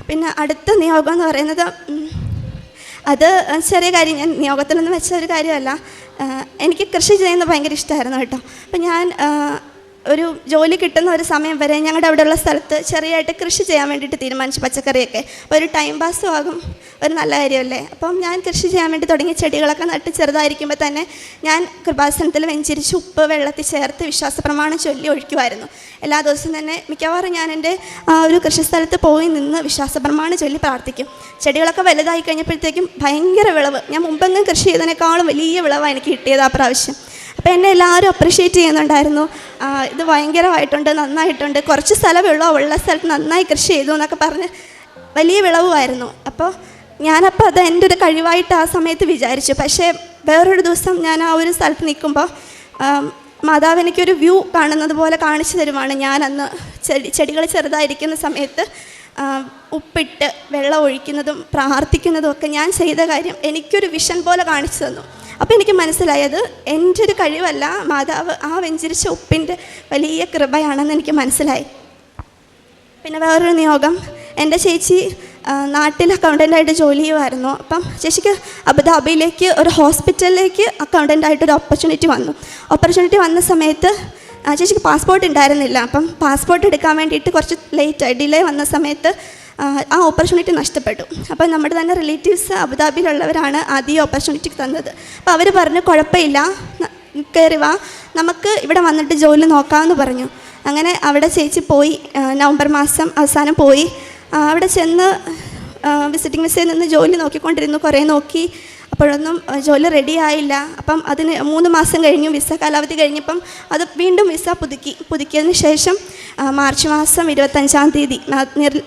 പിന്നെ അടുത്ത നിയോഗം എന്ന് പറയുന്നത് അത് ചെറിയ കാര്യം, ഞാൻ നിയോഗത്തിലൊന്നും വെച്ച ഒരു കാര്യമല്ല. എനിക്ക് കൃഷി ചെയ്യുന്നത് ഭയങ്കര ഇഷ്ടമായിരുന്നു കേട്ടോ. അപ്പം ഞാൻ ഒരു ജോലി കിട്ടുന്ന ഒരു സമയം വരെ ഞങ്ങളുടെ അവിടെയുള്ള സ്ഥലത്ത് ചെറിയായിട്ട് കൃഷി ചെയ്യാൻ വേണ്ടിയിട്ട് തീരുമാനിച്ചു, പച്ചക്കറിയൊക്കെ. അപ്പോൾ ഒരു ടൈം പാസ്സും ആകും, ഒരു നല്ല കാര്യമല്ലേ. അപ്പം ഞാൻ കൃഷി ചെയ്യാൻ വേണ്ടി തുടങ്ങി. ചെടികളൊക്കെ നട്ട് ചെറുതായിരിക്കുമ്പോൾ തന്നെ ഞാൻ കൃപാസനത്തിൽ വെഞ്ചരിച്ച് ഉപ്പ് വെള്ളത്തിൽ ചേർത്ത് വിശ്വാസപ്രമാണം ചൊല്ലി ഒഴിക്കുമായിരുന്നു. എല്ലാ ദിവസവും തന്നെ മിക്കവാറും ഞാൻ എൻ്റെ ആ ഒരു കൃഷിസ്ഥലത്ത് പോയി നിന്ന് വിശ്വാസപ്രമാണം ചൊല്ലി പ്രാർത്ഥിക്കും. ചെടികളൊക്കെ വലുതായി കഴിഞ്ഞപ്പോഴത്തേക്കും ഭയങ്കര വിളവ്. ഞാൻ മുമ്പെങ്ങും കൃഷി ചെയ്തതിനേക്കാളും വലിയ വിളവാണ് എനിക്ക് കിട്ടിയത് ആ പ്രാവശ്യം. അപ്പോൾ എന്നെ എല്ലാവരും അപ്രിഷ്യേറ്റ് ചെയ്യുന്നുണ്ടായിരുന്നു. ഇത് ഭയങ്കരമായിട്ടുണ്ട്, നന്നായിട്ടുണ്ട്, കുറച്ച് സ്ഥലമേ ഉള്ളൂ, ഉള്ള സ്ഥലത്ത് നന്നായി കൃഷി ചെയ്തു എന്നൊക്കെ പറഞ്ഞ് വലിയ വിളവുമായിരുന്നു. അപ്പോൾ ഞാനപ്പോൾ അത് എൻ്റെ ഒരു കഴിവായിട്ട് ആ സമയത്ത് വിചാരിച്ചു. പക്ഷേ വേറൊരു ദിവസം ഞാൻ ആ ഒരു സ്ഥലത്ത് നിൽക്കുമ്പോൾ മാതാവ് എനിക്കൊരു വ്യൂ കാണുന്നത് പോലെ കാണിച്ചു തരുവാണ്. ഞാൻ അന്ന് ചെടികൾ ചെറുതായിരിക്കുന്ന സമയത്ത് ഉപ്പിട്ട് വെള്ളം ഒഴിക്കുന്നതും പ്രാർത്ഥിക്കുന്നതും ഒക്കെ ഞാൻ ചെയ്ത കാര്യം എനിക്കൊരു വിഷൻ പോലെ കാണിച്ചു തന്നു. അപ്പോൾ എനിക്ക് മനസ്സിലായത് എൻ്റെ ഒരു കഴിവല്ല, മാതാവ് ആ വെഞ്ചരിച്ച ഉപ്പിൻ്റെ വലിയ കൃപയാണെന്ന് എനിക്ക് മനസ്സിലായി. പിന്നെ വേറൊരു നിയോഗം, എൻ്റെ ചേച്ചി നാട്ടിൽ അക്കൗണ്ടൻ്റായിട്ട് ജോലി ചെയ്യുമായിരുന്നു. അപ്പം ചേച്ചിക്ക് അബുദാബിയിലേക്ക് ഒരു ഹോസ്പിറ്റലിലേക്ക് അക്കൗണ്ടൻ്റായിട്ടൊരു ഓപ്പർച്യൂണിറ്റി വന്ന സമയത്ത് ചേച്ചിക്ക് പാസ്പോർട്ട് ഉണ്ടായിരുന്നില്ല. അപ്പം പാസ്പോർട്ട് എടുക്കാൻ വേണ്ടിയിട്ട് കുറച്ച് ഡിലേ വന്ന സമയത്ത് ആ ഓപ്പർച്യൂണിറ്റി നഷ്ടപ്പെട്ടു. അപ്പോൾ നമ്മുടെ തന്നെ റിലേറ്റീവ്സ് അബുദാബിയിലുള്ളവരാണ് ആദ്യം ഓപ്പർച്യൂണിറ്റി തന്നത്. അപ്പോൾ അവർ പറഞ്ഞു, കുഴപ്പമില്ല, കയറി വാ, നമുക്ക് ഇവിടെ വന്നിട്ട് ജോലി നോക്കാമെന്ന് പറഞ്ഞു. അങ്ങനെ അവിടെ ചേച്ചി പോയി, നവംബർ മാസം അവസാനം പോയി. അവിടെ ചെന്ന് വിസിറ്റിംഗ് വിസയിൽ നിന്ന് ജോലി നോക്കിക്കൊണ്ടിരുന്നു, കുറേ നോക്കി, അപ്പോഴൊന്നും ജോലി റെഡി ആയില്ല. അപ്പം അതിന് 3 മാസം കഴിഞ്ഞു, വിസ കാലാവധി കഴിഞ്ഞപ്പം അത് വീണ്ടും വിസ പുതുക്കിയതിന് ശേഷം മാർച്ച് മാസം 25-ാം തീയതി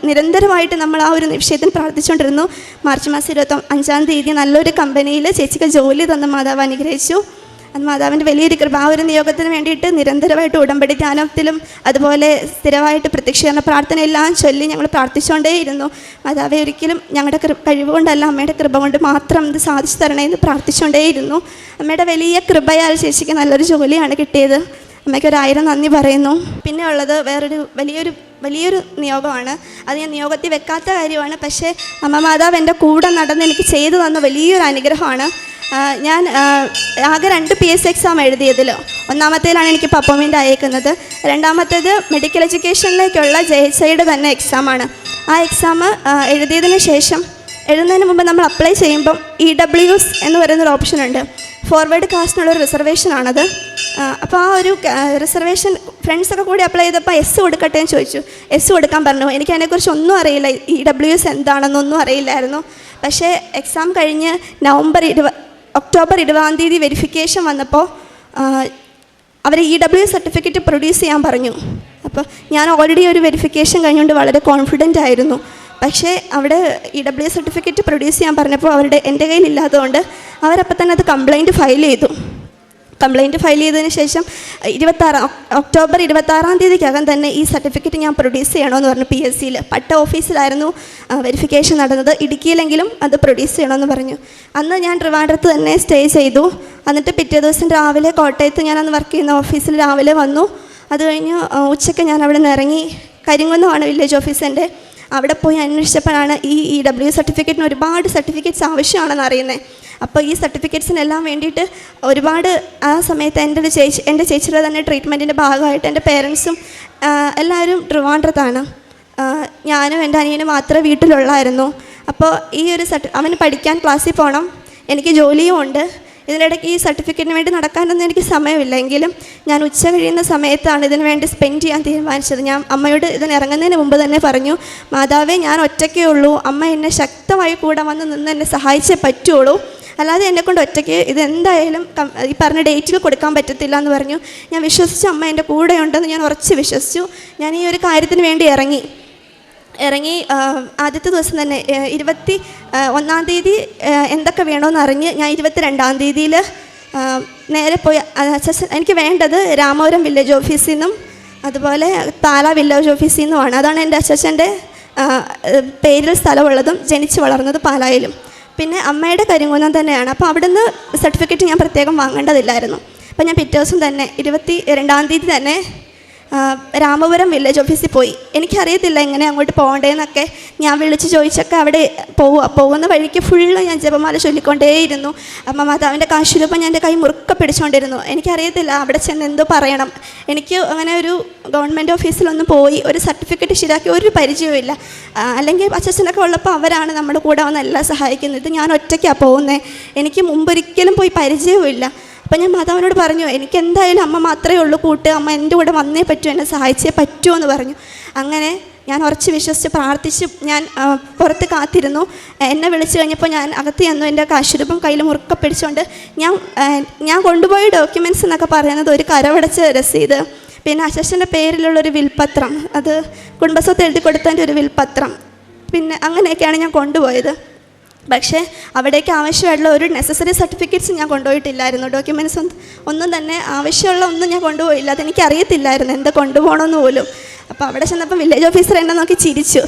നിരന്തരമായിട്ട് നമ്മൾ ആ ഒരു വിഷയത്തിന് പ്രാർത്ഥിച്ചുകൊണ്ടിരുന്നു. മാർച്ച് മാസം 25-ാം തീയതി നല്ലൊരു കമ്പനിയിൽ ചേച്ചിക്ക് ജോലി തന്ന മാതാവ് അനുഗ്രഹിച്ചു. അത് മാതാവിൻ്റെ വലിയൊരു കൃപ. ആ ഒരു നിയോഗത്തിന് വേണ്ടിയിട്ട് നിരന്തരമായിട്ട് ഉടമ്പടി ധ്യാനത്തിലും അതുപോലെ സ്ഥിരമായിട്ട് പ്രത്യക്ഷീകരണ പ്രാർത്ഥനയെല്ലാം ചൊല്ലി ഞങ്ങൾ പ്രാർത്ഥിച്ചുകൊണ്ടേയിരുന്നു. മാതാവെ ഒരിക്കലും ഞങ്ങളുടെ കഴിവ് കൊണ്ടല്ല, അമ്മയുടെ കൃപ കൊണ്ട് മാത്രം ഇത് സാധിച്ചു തരണേ എന്ന് പ്രാർത്ഥിച്ചുകൊണ്ടേയിരുന്നു. അമ്മയുടെ വലിയ കൃപയാൽ ചേച്ചിക്ക് നല്ലൊരു ജോലിയാണ് കിട്ടിയത്. അമ്മയ്ക്ക് 1000 നന്ദി പറയുന്നു. പിന്നെ ഉള്ളത് വേറൊരു വലിയൊരു നിയോഗമാണ്. അത് ഞാൻ നിയോഗത്തിൽ വെക്കാത്ത കാര്യമാണ്. പക്ഷേ അമ്മ മാതാവ് എൻ്റെ കൂടെ നടന്ന് എനിക്ക് ചെയ്തു തന്ന വലിയൊരു അനുഗ്രഹമാണ്. ഞാൻ ആകെ 2 PSC എക്സാം എഴുതിയതിൽ ഒന്നാമത്തേലാണ് എനിക്ക് അപ്പോയിൻമെൻ്റ് അയക്കുന്നത്. രണ്ടാമത്തേത് മെഡിക്കൽ എഡ്യൂക്കേഷനിലേക്കുള്ള JHIയുടെ തന്നെ എക്സാമാണ്. ആ എക്സാം എഴുതിയതിന് ശേഷം എഴുതുന്നതിന് മുമ്പ് നമ്മൾ അപ്ലൈ ചെയ്യുമ്പം EWS എന്ന് പറയുന്നൊരു ഓപ്ഷനുണ്ട്. ഫോർവേഡ് കാസ്റ്റിനുള്ളൊരു റിസർവേഷനാണത്. അപ്പോൾ ആ ഒരു റിസർവേഷൻ ഫ്രണ്ട്സൊക്കെ കൂടി അപ്ലൈ ചെയ്തപ്പോൾ S കൊടുക്കട്ടെ എന്ന് ചോദിച്ചു. S കൊടുക്കാൻ പറഞ്ഞു. എനിക്ക് അതിനെക്കുറിച്ച് ഒന്നും അറിയില്ല, EWS എന്താണെന്നൊന്നും അറിയില്ലായിരുന്നു. പക്ഷേ എക്സാം കഴിഞ്ഞ് ഒക്ടോബർ 20-ാം തീയതി വെരിഫിക്കേഷൻ വന്നപ്പോൾ അവർ EWS സർട്ടിഫിക്കറ്റ് പ്രൊഡ്യൂസ് ചെയ്യാൻ പറഞ്ഞു. അപ്പോൾ ഞാൻ ഓൾറെഡി ഒരു വെരിഫിക്കേഷൻ കഴിഞ്ഞുകൊണ്ട് വളരെ കോൺഫിഡൻ്റ് ആയിരുന്നു. പക്ഷേ അവിടെ EWS സർട്ടിഫിക്കറ്റ് പ്രൊഡ്യൂസ് ചെയ്യാൻ പറഞ്ഞപ്പോൾ എൻ്റെ കയ്യിലില്ലാത്തതുകൊണ്ട് അവരപ്പോൾ തന്നെ അത് കംപ്ലയിൻറ്റ് ഫയൽ ചെയ്തു. കംപ്ലയിൻറ്റ് ഫയൽ ചെയ്തതിന് ശേഷം ഒക്ടോബർ 26-ാം തീയതിക്കകം തന്നെ ഈ സർട്ടിഫിക്കറ്റ് ഞാൻ പ്രൊഡ്യൂസ് ചെയ്യണമെന്ന് പറഞ്ഞു. PSCയിൽ പട്ട ഓഫീസിലായിരുന്നു വെരിഫിക്കേഷൻ നടന്നത്. ഇടുക്കിയിലെങ്കിലും അത് പ്രൊഡ്യൂസ് ചെയ്യണമെന്ന് പറഞ്ഞു. അന്ന് ഞാൻ ട്രിവാൻഡ്രത്ത് തന്നെ സ്റ്റേ ചെയ്തു. എന്നിട്ട് പിറ്റേ ദിവസം രാവിലെ കോട്ടയത്ത് ഞാൻ അന്ന് വർക്ക് ചെയ്യുന്ന ഓഫീസിൽ രാവിലെ വന്നു. അത് കഴിഞ്ഞ് ഉച്ചയ്ക്ക് ഞാൻ അവിടെ നിന്ന് ഇറങ്ങി. കരിങ്കുന്നമാണ് വില്ലേജ് ഓഫീസിൻ്റെ. അവിടെ പോയി അന്വേഷിച്ചപ്പോഴാണ് ഈ EWS സർട്ടിഫിക്കറ്റിന് ഒരുപാട് സർട്ടിഫിക്കറ്റ്സ് ആവശ്യമാണെന്ന് അറിയുന്നത്. അപ്പോൾ ഈ സർട്ടിഫിക്കറ്റ്സിനെല്ലാം വേണ്ടിയിട്ട് ഒരുപാട് ആ സമയത്ത് എൻ്റെ ചേച്ചിയുടെ തന്നെ ട്രീറ്റ്മെൻറ്റിൻ്റെ ഭാഗമായിട്ട് എൻ്റെ പേരൻസും എല്ലാവരും ട്രിവാൻഡ്രത്താണ്. ഞാനും എൻ്റെ അനിയനും മാത്രമേ വീട്ടിലുള്ളായിരുന്നു. അപ്പോൾ ഈ ഒരു അവന് പഠിക്കാൻ ക്ലാസ്സിൽ പോകണം, എനിക്ക് ജോലിയും ഉണ്ട്. ഇതിനിടയ്ക്ക് ഈ സർട്ടിഫിക്കറ്റിന് വേണ്ടി നടക്കാനൊന്നും എനിക്ക് സമയമില്ല. എങ്കിലും ഞാൻ ഉച്ച കഴിയുന്ന സമയത്താണ് ഇതിനു വേണ്ടി സ്പെൻഡ് ചെയ്യാൻ തീരുമാനിച്ചത്. ഞാൻ അമ്മയോട് ഇതിനിറങ്ങുന്നതിന് മുമ്പ് തന്നെ പറഞ്ഞു, മാതാവേ ഞാൻ ഒറ്റയ്ക്കേ ഉള്ളൂ, അമ്മ എന്നെ ശക്തമായി കൂടെ വന്ന് നിന്ന് എന്നെ സഹായിച്ചേ പറ്റുള്ളൂ, അല്ലാതെ എന്നെക്കൊണ്ട് ഒറ്റയ്ക്ക് ഇതെന്തായാലും ഈ പറഞ്ഞ ഡേറ്റിൽ കൊടുക്കാൻ പറ്റത്തില്ല എന്ന് പറഞ്ഞു. ഞാൻ വിശ്വസിച്ചു, അമ്മ എൻ്റെ കൂടെ ഉണ്ടെന്ന് ഞാൻ ഉറച്ച് വിശ്വസിച്ചു. ഞാൻ ഈ ഒരു കാര്യത്തിന് വേണ്ടി ഇറങ്ങി. ആദ്യത്തെ ദിവസം തന്നെ 21-ാം തീയതി എന്തൊക്കെ വേണമെന്ന് അറിഞ്ഞ് ഞാൻ 22-ാം തീയതിയിൽ നേരെ പോയി എനിക്ക് വേണ്ടത് രാമപുരം വില്ലേജ് ഓഫീസിൽ നിന്നും അതുപോലെ പാലാ വില്ലേജ് ഓഫീസിൽ നിന്നുമാണ്. അതാണ് എൻ്റെ അച്ഛൻ്റെ പേരിൽ സ്ഥലമുള്ളതും ജനിച്ച് വളർന്നത് പാലായിലും. പിന്നെ അമ്മയുടെ കരിങ്കുന്നം തന്നെയാണ്. അപ്പോൾ അവിടുന്ന് സർട്ടിഫിക്കറ്റ് ഞാൻ പ്രത്യേകം വാങ്ങേണ്ടതില്ലായിരുന്നു. അപ്പോൾ ഞാൻ പിറ്റേ ദിവസം തന്നെ 22-ാം തീയതി തന്നെ രാമപുരം വില്ലേജ് ഓഫീസിൽ പോയി. എനിക്കറിയത്തില്ല എങ്ങനെ അങ്ങോട്ട് പോകേണ്ടതെന്നൊക്കെ. ഞാൻ വിളിച്ച് ചോദിച്ചൊക്കെ അവിടെ പോകുന്ന വഴിക്ക് ഫുള്ള് ഞാൻ ജപമാല ചൊല്ലിക്കൊണ്ടേയിരുന്നു. അമ്മ മാതാവിൻ്റെ കാശുരൂപം ഞാൻ എൻ്റെ കൈ മുറുക്കെ പിടിച്ചുകൊണ്ടിരുന്നു. എനിക്കറിയത്തില്ല അവിടെ ചെന്ന് എന്തോ പറയണം. എനിക്ക് അങ്ങനെ ഒരു ഗവൺമെൻറ് ഓഫീസിലൊന്നും പോയി ഒരു സർട്ടിഫിക്കറ്റ് ശരിയാക്കി ഒരു പരിചയമില്ല. അല്ലെങ്കിൽ അച്ഛനൊക്കെ ഉള്ളപ്പോൾ അവരാണ് നമ്മുടെ കൂടെ വന്ന് എല്ലാം സഹായിക്കുന്നത്. ഞാൻ ഒറ്റയ്ക്കാണ് പോകുന്നത്. എനിക്ക് മുമ്പൊരിക്കലും പോയി പരിചയവുമില്ല. അപ്പം ഞാൻ മാതാവിനോട് പറഞ്ഞു, എനിക്ക് എന്തായാലും അമ്മ മാത്രമേ ഉള്ളൂ കൂട്ട്, അമ്മ എൻ്റെ കൂടെ വന്നേ പറ്റൂ, എന്നെ സഹായിച്ചേ പറ്റുമോ എന്ന് പറഞ്ഞു. അങ്ങനെ ഞാൻ ഉറച്ച് വിശ്വസിച്ച് പ്രാർത്ഥിച്ച് ഞാൻ പുറത്ത് കാത്തിരുന്നു. എന്നെ വിളിച്ചു കഴിഞ്ഞപ്പോൾ ഞാൻ അകത്ത് ചെന്നു. എൻ്റെ കാശുരൂപം കയ്യിൽ മുറുക്കെ പിടിച്ചുകൊണ്ട് ഞാൻ കൊണ്ടുപോയ ഡോക്യുമെൻറ്റ്സ് എന്നൊക്കെ പറയുന്നത് ഒരു കരവടച്ച രസീത്, പിന്നെ അച്ഛൻ്റെ പേരിലുള്ളൊരു വിൽപ്പത്രം, അത് കുടുംബസ്വത്ത് എഴുതി കൊടുത്തതിൻ്റെ ഒരു വിൽപ്പത്രം, പിന്നെ അങ്ങനെയൊക്കെയാണ് ഞാൻ കൊണ്ടുപോയത്. പക്ഷേ അവിടേക്ക് ആവശ്യമായിട്ടുള്ള ഒരു നെസസറി സർട്ടിഫിക്കറ്റ്സ് ഞാൻ കൊണ്ടുപോയിട്ടില്ലായിരുന്നു. ഡോക്യുമെൻറ്റ്സ് ഒന്നും തന്നെ ആവശ്യമുള്ള ഒന്നും ഞാൻ കൊണ്ടുപോയില്ല. അതെനിക്കറിയത്തില്ലായിരുന്നു എന്ത് കൊണ്ടുപോകണമെന്ന് പോലും. അപ്പോൾ അവിടെ ചെന്നപ്പോൾ വില്ലേജ് ഓഫീസർ എന്നെ നോക്കി ചിരിച്ചു.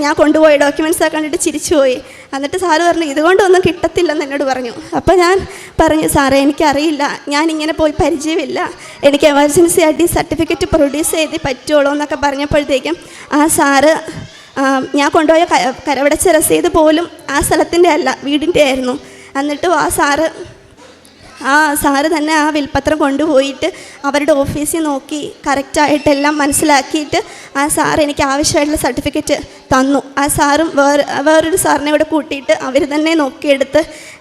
ഞാൻ കൊണ്ടുപോയി ഡോക്യുമെൻറ്റ്സൊക്കെ കണ്ടിട്ട് ചിരിച്ചു പോയി. എന്നിട്ട് സാറ് പറഞ്ഞു, ഇതുകൊണ്ടൊന്നും കിട്ടത്തില്ലെന്ന് എന്നോട് പറഞ്ഞു. അപ്പോൾ ഞാൻ പറഞ്ഞു, സാറേ എനിക്കറിയില്ല, ഞാനിങ്ങനെ പോയി പരിചയമില്ല, എനിക്ക് എമർജൻസി ആയിട്ട് ഈ സർട്ടിഫിക്കറ്റ് പ്രൊഡ്യൂസ് ചെയ്തേ പറ്റുള്ളൂ എന്നൊക്കെ പറഞ്ഞപ്പോഴത്തേക്കും ആ സാറ് ഞാൻ കൊണ്ടുപോയ കരവടച്ച രസീത് പോലും ആ സ്ഥലത്തിൻ്റെ അല്ല, വീടിൻ്റെ ആയിരുന്നു. എന്നിട്ടും ആ സാറ് ആ സാറ് തന്നെ ആ വിൽപ്പത്രം കൊണ്ടുപോയിട്ട് അവരുടെ ഓഫീസിൽ നോക്കി കറക്റ്റായിട്ടെല്ലാം മനസ്സിലാക്കിയിട്ട് ആ സാർ എനിക്ക് ആവശ്യമായിട്ടുള്ള സർട്ടിഫിക്കറ്റ് തന്നു. ആ സാറും വേറൊരു സാറിനെ കൂടെ കൂട്ടിയിട്ട് അവർ തന്നെ നോക്കിയെടുത്ത്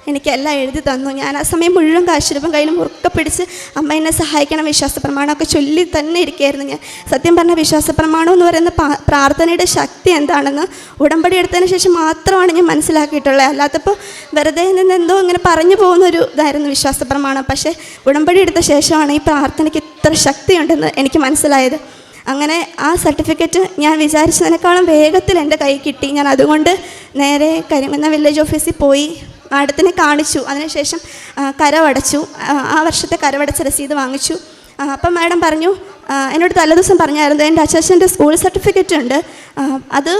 എനിക്കെല്ലാം എഴുതി തന്നു. ഞാൻ ആ സമയം മുഴുവൻ കാശുരൂപം കയ്യിൽ മുറുക്കെ പിടിച്ച് അമ്മ എന്നെ സഹായിക്കണം, വിശ്വാസ പ്രമാണമൊക്കെ ചൊല്ലി തന്നെ ഇരിക്കുകയായിരുന്നു ഞാൻ. സത്യം പറഞ്ഞാൽ വിശ്വാസ പ്രമാണം എന്ന് പറയുന്ന പ്രാർത്ഥനയുടെ ശക്തി എന്താണെന്ന് ഉടമ്പടി എടുത്തതിന് ശേഷം മാത്രമാണ് ഞാൻ മനസ്സിലാക്കിയിട്ടുള്ളത്. അല്ലാത്തപ്പോൾ വെറുതെ നിന്ന് എന്തോ ഇങ്ങനെ പറഞ്ഞു പോകുന്നൊരു ഇതായിരുന്നു വിശ്വാസ പ്രമാണം. പക്ഷേ ഉടമ്പടി എടുത്ത ശേഷമാണ് ഈ പ്രാർത്ഥനയ്ക്ക് ഇത്ര ശക്തിയുണ്ടെന്ന് എനിക്ക് മനസ്സിലായത്. അങ്ങനെ ആ സർട്ടിഫിക്കറ്റ് ഞാൻ വിചാരിച്ചതിനേക്കാളും വേഗത്തിൽ എൻ്റെ കൈ കിട്ടി. ഞാൻ അതുകൊണ്ട് നേരെ കരിമന്ന വില്ലേജ് ഓഫീസിൽ പോയി മാഡത്തിനെ കാണിച്ചു. അതിനുശേഷം കരവടച്ചു. ആ വർഷത്തെ കരവടച്ച രസീത് വാങ്ങിച്ചു. അപ്പം മാഡം പറഞ്ഞു, എന്നോട് തലേദിവസം പറഞ്ഞായിരുന്നു എൻ്റെ അച്ഛൻ്റെ സ്കൂൾ സർട്ടിഫിക്കറ്റ് ഉണ്ട്, അത്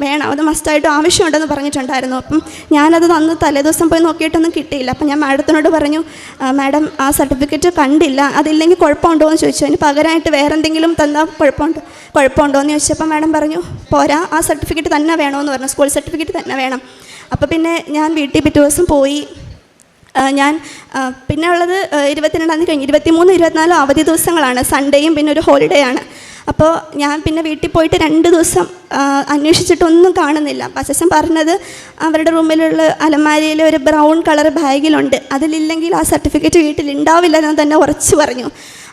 വേണം, അത് മസ്റ്റായിട്ടും ആവശ്യമുണ്ടെന്ന് പറഞ്ഞിട്ടുണ്ടായിരുന്നു. അപ്പം ഞാനത് അന്ന് തലേദിവസം പോയി നോക്കിയിട്ടൊന്നും കിട്ടിയില്ല. അപ്പം ഞാൻ മാഡത്തിനോട് പറഞ്ഞു, മാഡം ആ സർട്ടിഫിക്കറ്റ് കണ്ടില്ല, അതില്ലെങ്കിൽ കുഴപ്പമുണ്ടോ എന്ന് ചോദിച്ചു. അതിന് പകരമായിട്ട് വേറെ എന്തെങ്കിലും തന്നാൽ കുഴപ്പമുണ്ടോ എന്ന് ചോദിച്ചപ്പോൾ മാഡം പറഞ്ഞു പോരാ, ആ സർട്ടിഫിക്കറ്റ് തന്നെ വേണമെന്ന് പറഞ്ഞു, സ്കൂൾ സർട്ടിഫിക്കറ്റ് തന്നെ വേണം. അപ്പോൾ പിന്നെ ഞാൻ വീട്ടിൽ പിറ്റേ ദിവസം പോയി. ഞാൻ പിന്നെ ഉള്ളത് 22 കഴിഞ്ഞ് 23, 24 അവധി ദിവസങ്ങളാണ്, സൺഡേയും പിന്നെ ഒരു ഹോളിഡേ ആണ്. അപ്പോൾ ഞാൻ പിന്നെ വീട്ടിൽ പോയിട്ട് 2 ദിവസം അന്വേഷിച്ചിട്ടൊന്നും കാണുന്നില്ല. അപ്പോൾ അച്ഛൻ പറഞ്ഞത് അവരുടെ റൂമിലുള്ള അലമാരിയിൽ ഒരു ബ്രൗൺ കളർ ബാഗിലുണ്ട്, അതിലില്ലെങ്കിൽ ആ സർട്ടിഫിക്കറ്റ് വീട്ടിലുണ്ടാവില്ല എന്ന് തന്നെ ഉറച്ചു പറഞ്ഞു.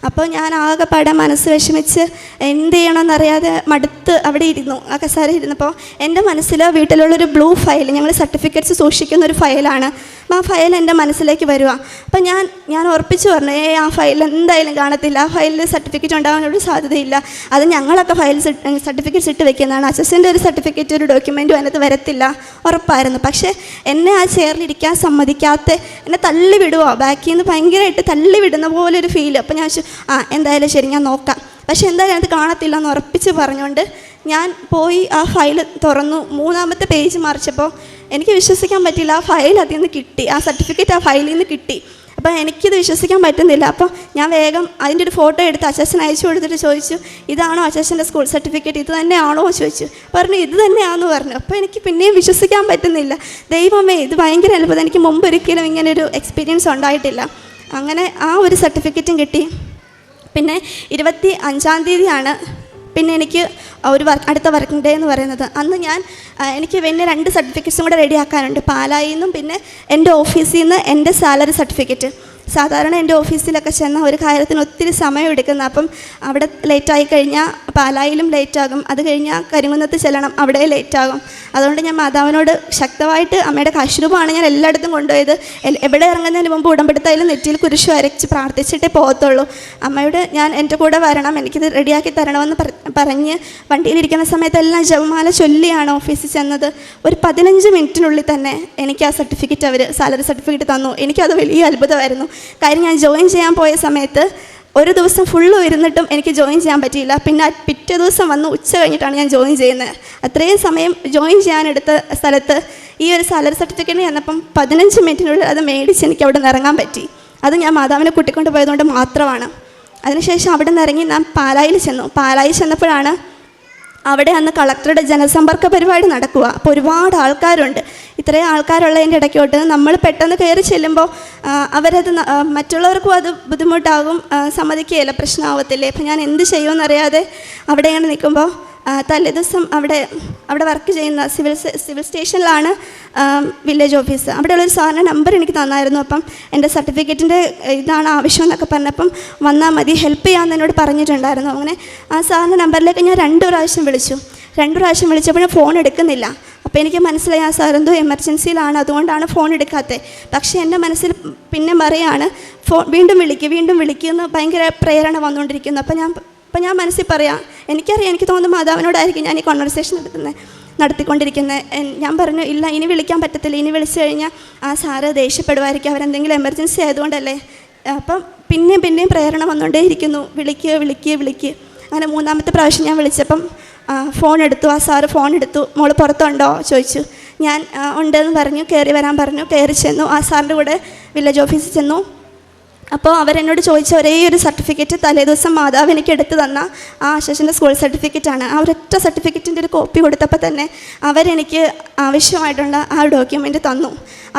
അപ്പോൾ ഞാൻ ആകെപ്പാടെ മനസ്സ് വിഷമിച്ച് എന്ത് ചെയ്യണമെന്നറിയാതെ മടുത്ത് അവിടെ ഇരുന്നു, ആ കസേര ഇരുന്നപ്പോൾ എൻ്റെ മനസ്സിൽ വീട്ടിലുള്ളൊരു ബ്ലൂ ഫയൽ, ഞങ്ങൾ സർട്ടിഫിക്കറ്റ്സ് സൂക്ഷിക്കുന്ന ഒരു ഫയലാണ്, ആ ഫയൽ എൻ്റെ മനസ്സിലേക്ക് വരിക. അപ്പം ഞാൻ ഉറപ്പിച്ച് പറഞ്ഞു, ആ ഫയൽ എന്തായാലും കാണത്തില്ല, ആ ഫയലിൽ സർട്ടിഫിക്കറ്റ് ഉണ്ടാകാനൊരു സാധ്യതയില്ല, അത് ഞങ്ങളൊക്കെ സർട്ടിഫിക്കറ്റ്സ് ഇട്ട് വെക്കുന്നതാണ്, അച്ഛൻ്റെ ഒരു സർട്ടിഫിക്കറ്റ് ഒരു ഡോക്യുമെൻറ്റും അതിനകത്ത് വരത്തില്ല, ഉറപ്പായിരുന്നു. പക്ഷേ എന്നെ ആ ചെയറിലിരിക്കാൻ സമ്മതിക്കാത്ത, എന്നെ തള്ളി വിടുക, ബാക്കിൽ നിന്ന് ഭയങ്കരമായിട്ട് തള്ളി വിടുന്ന പോലെ ഒരു ഫീൽ. അപ്പോൾ ഞാൻ എന്തായാലും ശരി ഞാൻ നോക്കാം, പക്ഷെ എന്തായാലും അത് കാണത്തില്ല എന്ന് ഉറപ്പിച്ച് പറഞ്ഞുകൊണ്ട് ഞാൻ പോയി ആ ഫയൽ തുറന്നു. 3-ാമത്തെ പേജ് മറിച്ചപ്പോൾ എനിക്ക് വിശ്വസിക്കാൻ പറ്റില്ല, ആ ഫയൽ അതിൽ നിന്ന് കിട്ടി, ആ സർട്ടിഫിക്കറ്റ് ആ ഫയലിൽ നിന്ന് കിട്ടി. അപ്പോൾ എനിക്കിത് വിശ്വസിക്കാൻ പറ്റുന്നില്ല. അപ്പോൾ ഞാൻ വേഗം അതിൻ്റെ ഒരു ഫോട്ടോ എടുത്ത് അച്ഛൻ അയച്ചു കൊടുത്തിട്ട് ചോദിച്ചു, ഇതാണോ അച്ഛൻ്റെ സ്കൂൾ സർട്ടിഫിക്കറ്റ്, ഇത് തന്നെയാണോ ചോദിച്ചു. പറഞ്ഞു ഇത് തന്നെയാണെന്ന് പറഞ്ഞു. അപ്പോൾ എനിക്ക് പിന്നെയും വിശ്വസിക്കാൻ പറ്റുന്നില്ല. ദൈവമേ, ഇത് ഭയങ്കര അത്ഭുതം, എനിക്ക് മുമ്പ് ഒരിക്കലും ഇങ്ങനൊരു എക്സ്പീരിയൻസ് ഉണ്ടായിട്ടില്ല. അങ്ങനെ ആ ഒരു സർട്ടിഫിക്കറ്റും കിട്ടി. പിന്നെ 25-ാം തീയതിയാണ് പിന്നെ എനിക്ക് ഒരു അടുത്ത വർക്കിംഗ് ഡേ എന്ന് പറയുന്നത്. അന്ന് എനിക്ക് പിന്നെ 2 സർട്ടിഫിക്കറ്റ്സും കൂടെ റെഡിയാക്കാനുണ്ട്. പാലായിൽ നിന്നും പിന്നെ എൻ്റെ ഓഫീസിൽ നിന്ന് എൻ്റെ സാലറി സർട്ടിഫിക്കറ്റ്. സാധാരണ എൻ്റെ ഓഫീസിലൊക്കെ ചെന്നാൽ ഒരു കാര്യത്തിന് ഒത്തിരി സമയം എടുക്കുന്നത്. അപ്പം അവിടെ ലേറ്റായി കഴിഞ്ഞാൽ പാലായിലും ലേറ്റാകും, അത് കഴിഞ്ഞാൽ കരിങ്കുന്നത്ത് ചെല്ലണം, അവിടെ ലേറ്റാകും. അതുകൊണ്ട് ഞാൻ മാതാവിനോട് ശക്തമായിട്ട് അമ്മയുടെ കാശുരൂപമാണ് ഞാൻ എല്ലായിടത്തും കൊണ്ടുപോയത്. എവിടെ ഇറങ്ങുന്നതിന് മുമ്പ് ഉടമ്പെടുത്തായാലും നെറ്റിയിൽ കുരിശ് വരച്ച് പ്രാർത്ഥിച്ചിട്ടേ പോകത്തുള്ളൂ. അമ്മയോട് ഞാൻ എൻ്റെ കൂടെ വരണം, എനിക്കിത് റെഡിയാക്കി തരണമെന്ന് പറഞ്ഞ് വണ്ടിയിലിരിക്കുന്ന സമയത്തെല്ലാം ജപമാല ചൊല്ലിയാണ് ഓഫീസിൽ ചെന്നത്. ഒരു 15 മിനിറ്റിനുള്ളിൽ തന്നെ എനിക്ക് ആ സർട്ടിഫിക്കറ്റ് അവർ സാലറി സർട്ടിഫിക്കറ്റ് തന്നു. എനിക്കത് വലിയ അത്ഭുതമായിരുന്നു. കാര്യം ഞാൻ ജോയിൻ ചെയ്യാൻ പോയ സമയത്ത് ഒരു ദിവസം ഫുള്ളും ഇരുന്നിട്ടും എനിക്ക് ജോയിൻ ചെയ്യാൻ പറ്റിയില്ല. പിന്നെ പിറ്റേ ദിവസം വന്ന് ഉച്ച കഴിഞ്ഞിട്ടാണ് ഞാൻ ജോയിൻ ചെയ്യുന്നത്. അത്രയും സമയം ജോയിൻ ചെയ്യാനെടുത്ത സ്ഥലത്ത് ഈ ഒരു സാലറി സർട്ടിഫിക്കറ്റ് ചെന്നപ്പം 15 മിനിറ്റിനുള്ളിൽ അത് മേടിച്ച് എനിക്ക് അവിടെ നിന്ന് ഇറങ്ങാൻ പറ്റി. അത് ഞാൻ മാതാവിനെ കൂട്ടിക്കൊണ്ട് പോയതുകൊണ്ട് മാത്രമാണ്. അതിനുശേഷം അവിടെ നിന്ന് ഇറങ്ങി ഞാൻ പാലായിൽ ചെന്നു. പാലായിൽ ചെന്നപ്പോഴാണ് അവിടെ അന്ന് കളക്ടറുടെ ജനസമ്പർക്ക പരിപാടി നടക്കുക. അപ്പോൾ ഒരുപാട് ആൾക്കാരുണ്ട്. ഇത്രയും ആൾക്കാരുള്ളതിൻ്റെ ഇടയ്ക്കോട്ട് നമ്മൾ പെട്ടെന്ന് കയറി ചെല്ലുമ്പോൾ അവരത് മറ്റുള്ളവർക്കും അത് ബുദ്ധിമുട്ടാകും, സമ്മതിക്കുകയില്ല, പ്രശ്നമാവത്തില്ലേ. അപ്പോൾ ഞാൻ എന്ത് ചെയ്യുമെന്നറിയാതെ അവിടെ ഇങ്ങനെ നിൽക്കുമ്പോൾ തലേദിവസം അവിടെ വർക്ക് ചെയ്യുന്ന സിവിൽ സ്റ്റേഷനിലാണ് വില്ലേജ് ഓഫീസ്. അവിടെയുള്ളൊരു സാറിൻ്റെ നമ്പർ എനിക്ക് തന്നായിരുന്നു. അപ്പം എൻ്റെ സർട്ടിഫിക്കറ്റിൻ്റെ ഇതാണ് ആവശ്യം എന്നൊക്കെ പറഞ്ഞപ്പം വന്നാൽ മതി, ഹെൽപ്പ് ചെയ്യാമെന്ന് എന്നോട് പറഞ്ഞിട്ടുണ്ടായിരുന്നു. അങ്ങനെ ആ സാറിൻ്റെ നമ്പറിലേക്ക് ഞാൻ 2 പ്രാവശ്യം വിളിച്ചു. 2 പ്രാവശ്യം വിളിച്ചപ്പോഴും ഫോൺ എടുക്കുന്നില്ല. അപ്പോൾ എനിക്ക് മനസ്സിലായി ആ സാർ എന്തോ എമർജൻസിയിലാണ്, അതുകൊണ്ടാണ് ഫോൺ എടുക്കാത്തത്. പക്ഷേ എൻ്റെ മനസ്സിൽ പിന്നെ പറയാണ് വീണ്ടും വിളിക്കുമെന്ന് ഭയങ്കര പ്രേരണ വന്നുകൊണ്ടിരിക്കുന്നു. അപ്പോൾ ഞാൻ മനസ്സിൽ പറയാം, എനിക്കറിയാം, എനിക്ക് തോന്നുന്നു മാതാവിനോടായിരിക്കും ഞാൻ ഈ കോൺവെർസേഷൻ നടത്തിക്കൊണ്ടിരിക്കുന്നത്. ഞാൻ പറഞ്ഞു ഇല്ല, ഇനി വിളിക്കാൻ പറ്റത്തില്ല, ഇനി വിളിച്ചു കഴിഞ്ഞാൽ ആ സാറ് ദേഷ്യപ്പെടുമായിരിക്കും, അവരെന്തെങ്കിലും എമർജൻസി ആയതുകൊണ്ടല്ലേ. അപ്പം പിന്നെയും പ്രേരണ വന്നുകൊണ്ടേയിരിക്കുന്നു, വിളിക്കുക. അങ്ങനെ 3-ാമത്തെ പ്രാവശ്യം ഞാൻ വിളിച്ചപ്പം ഫോൺ എടുത്തു. ആ സാറ് ഫോൺ എടുത്തു. മോള് പുറത്തുണ്ടോ ചോദിച്ചു. ഞാൻ ഉണ്ടെന്ന് പറഞ്ഞു. കയറി വരാൻ പറഞ്ഞു. കയറി ചെന്നു. ആ സാറിൻ്റെ കൂടെ വില്ലേജ് ഓഫീസിൽ ചെന്നു. അപ്പോൾ അവരെന്നോട് ചോദിച്ച ഒരേ ഒരു സർട്ടിഫിക്കറ്റ് തലേദിവസം മാതാവ് എനിക്ക് എടുത്തു തന്ന ആ അച്ഛൻ്റെ സ്കൂൾ സർട്ടിഫിക്കറ്റാണ്. ആ ഒരൊറ്റ സർട്ടിഫിക്കറ്റിൻ്റെ ഒരു കോപ്പി കൊടുത്തപ്പോൾ തന്നെ അവരെനിക്ക് ആവശ്യമായിട്ടുള്ള ആ ഡോക്യുമെൻ്റ് തന്നു.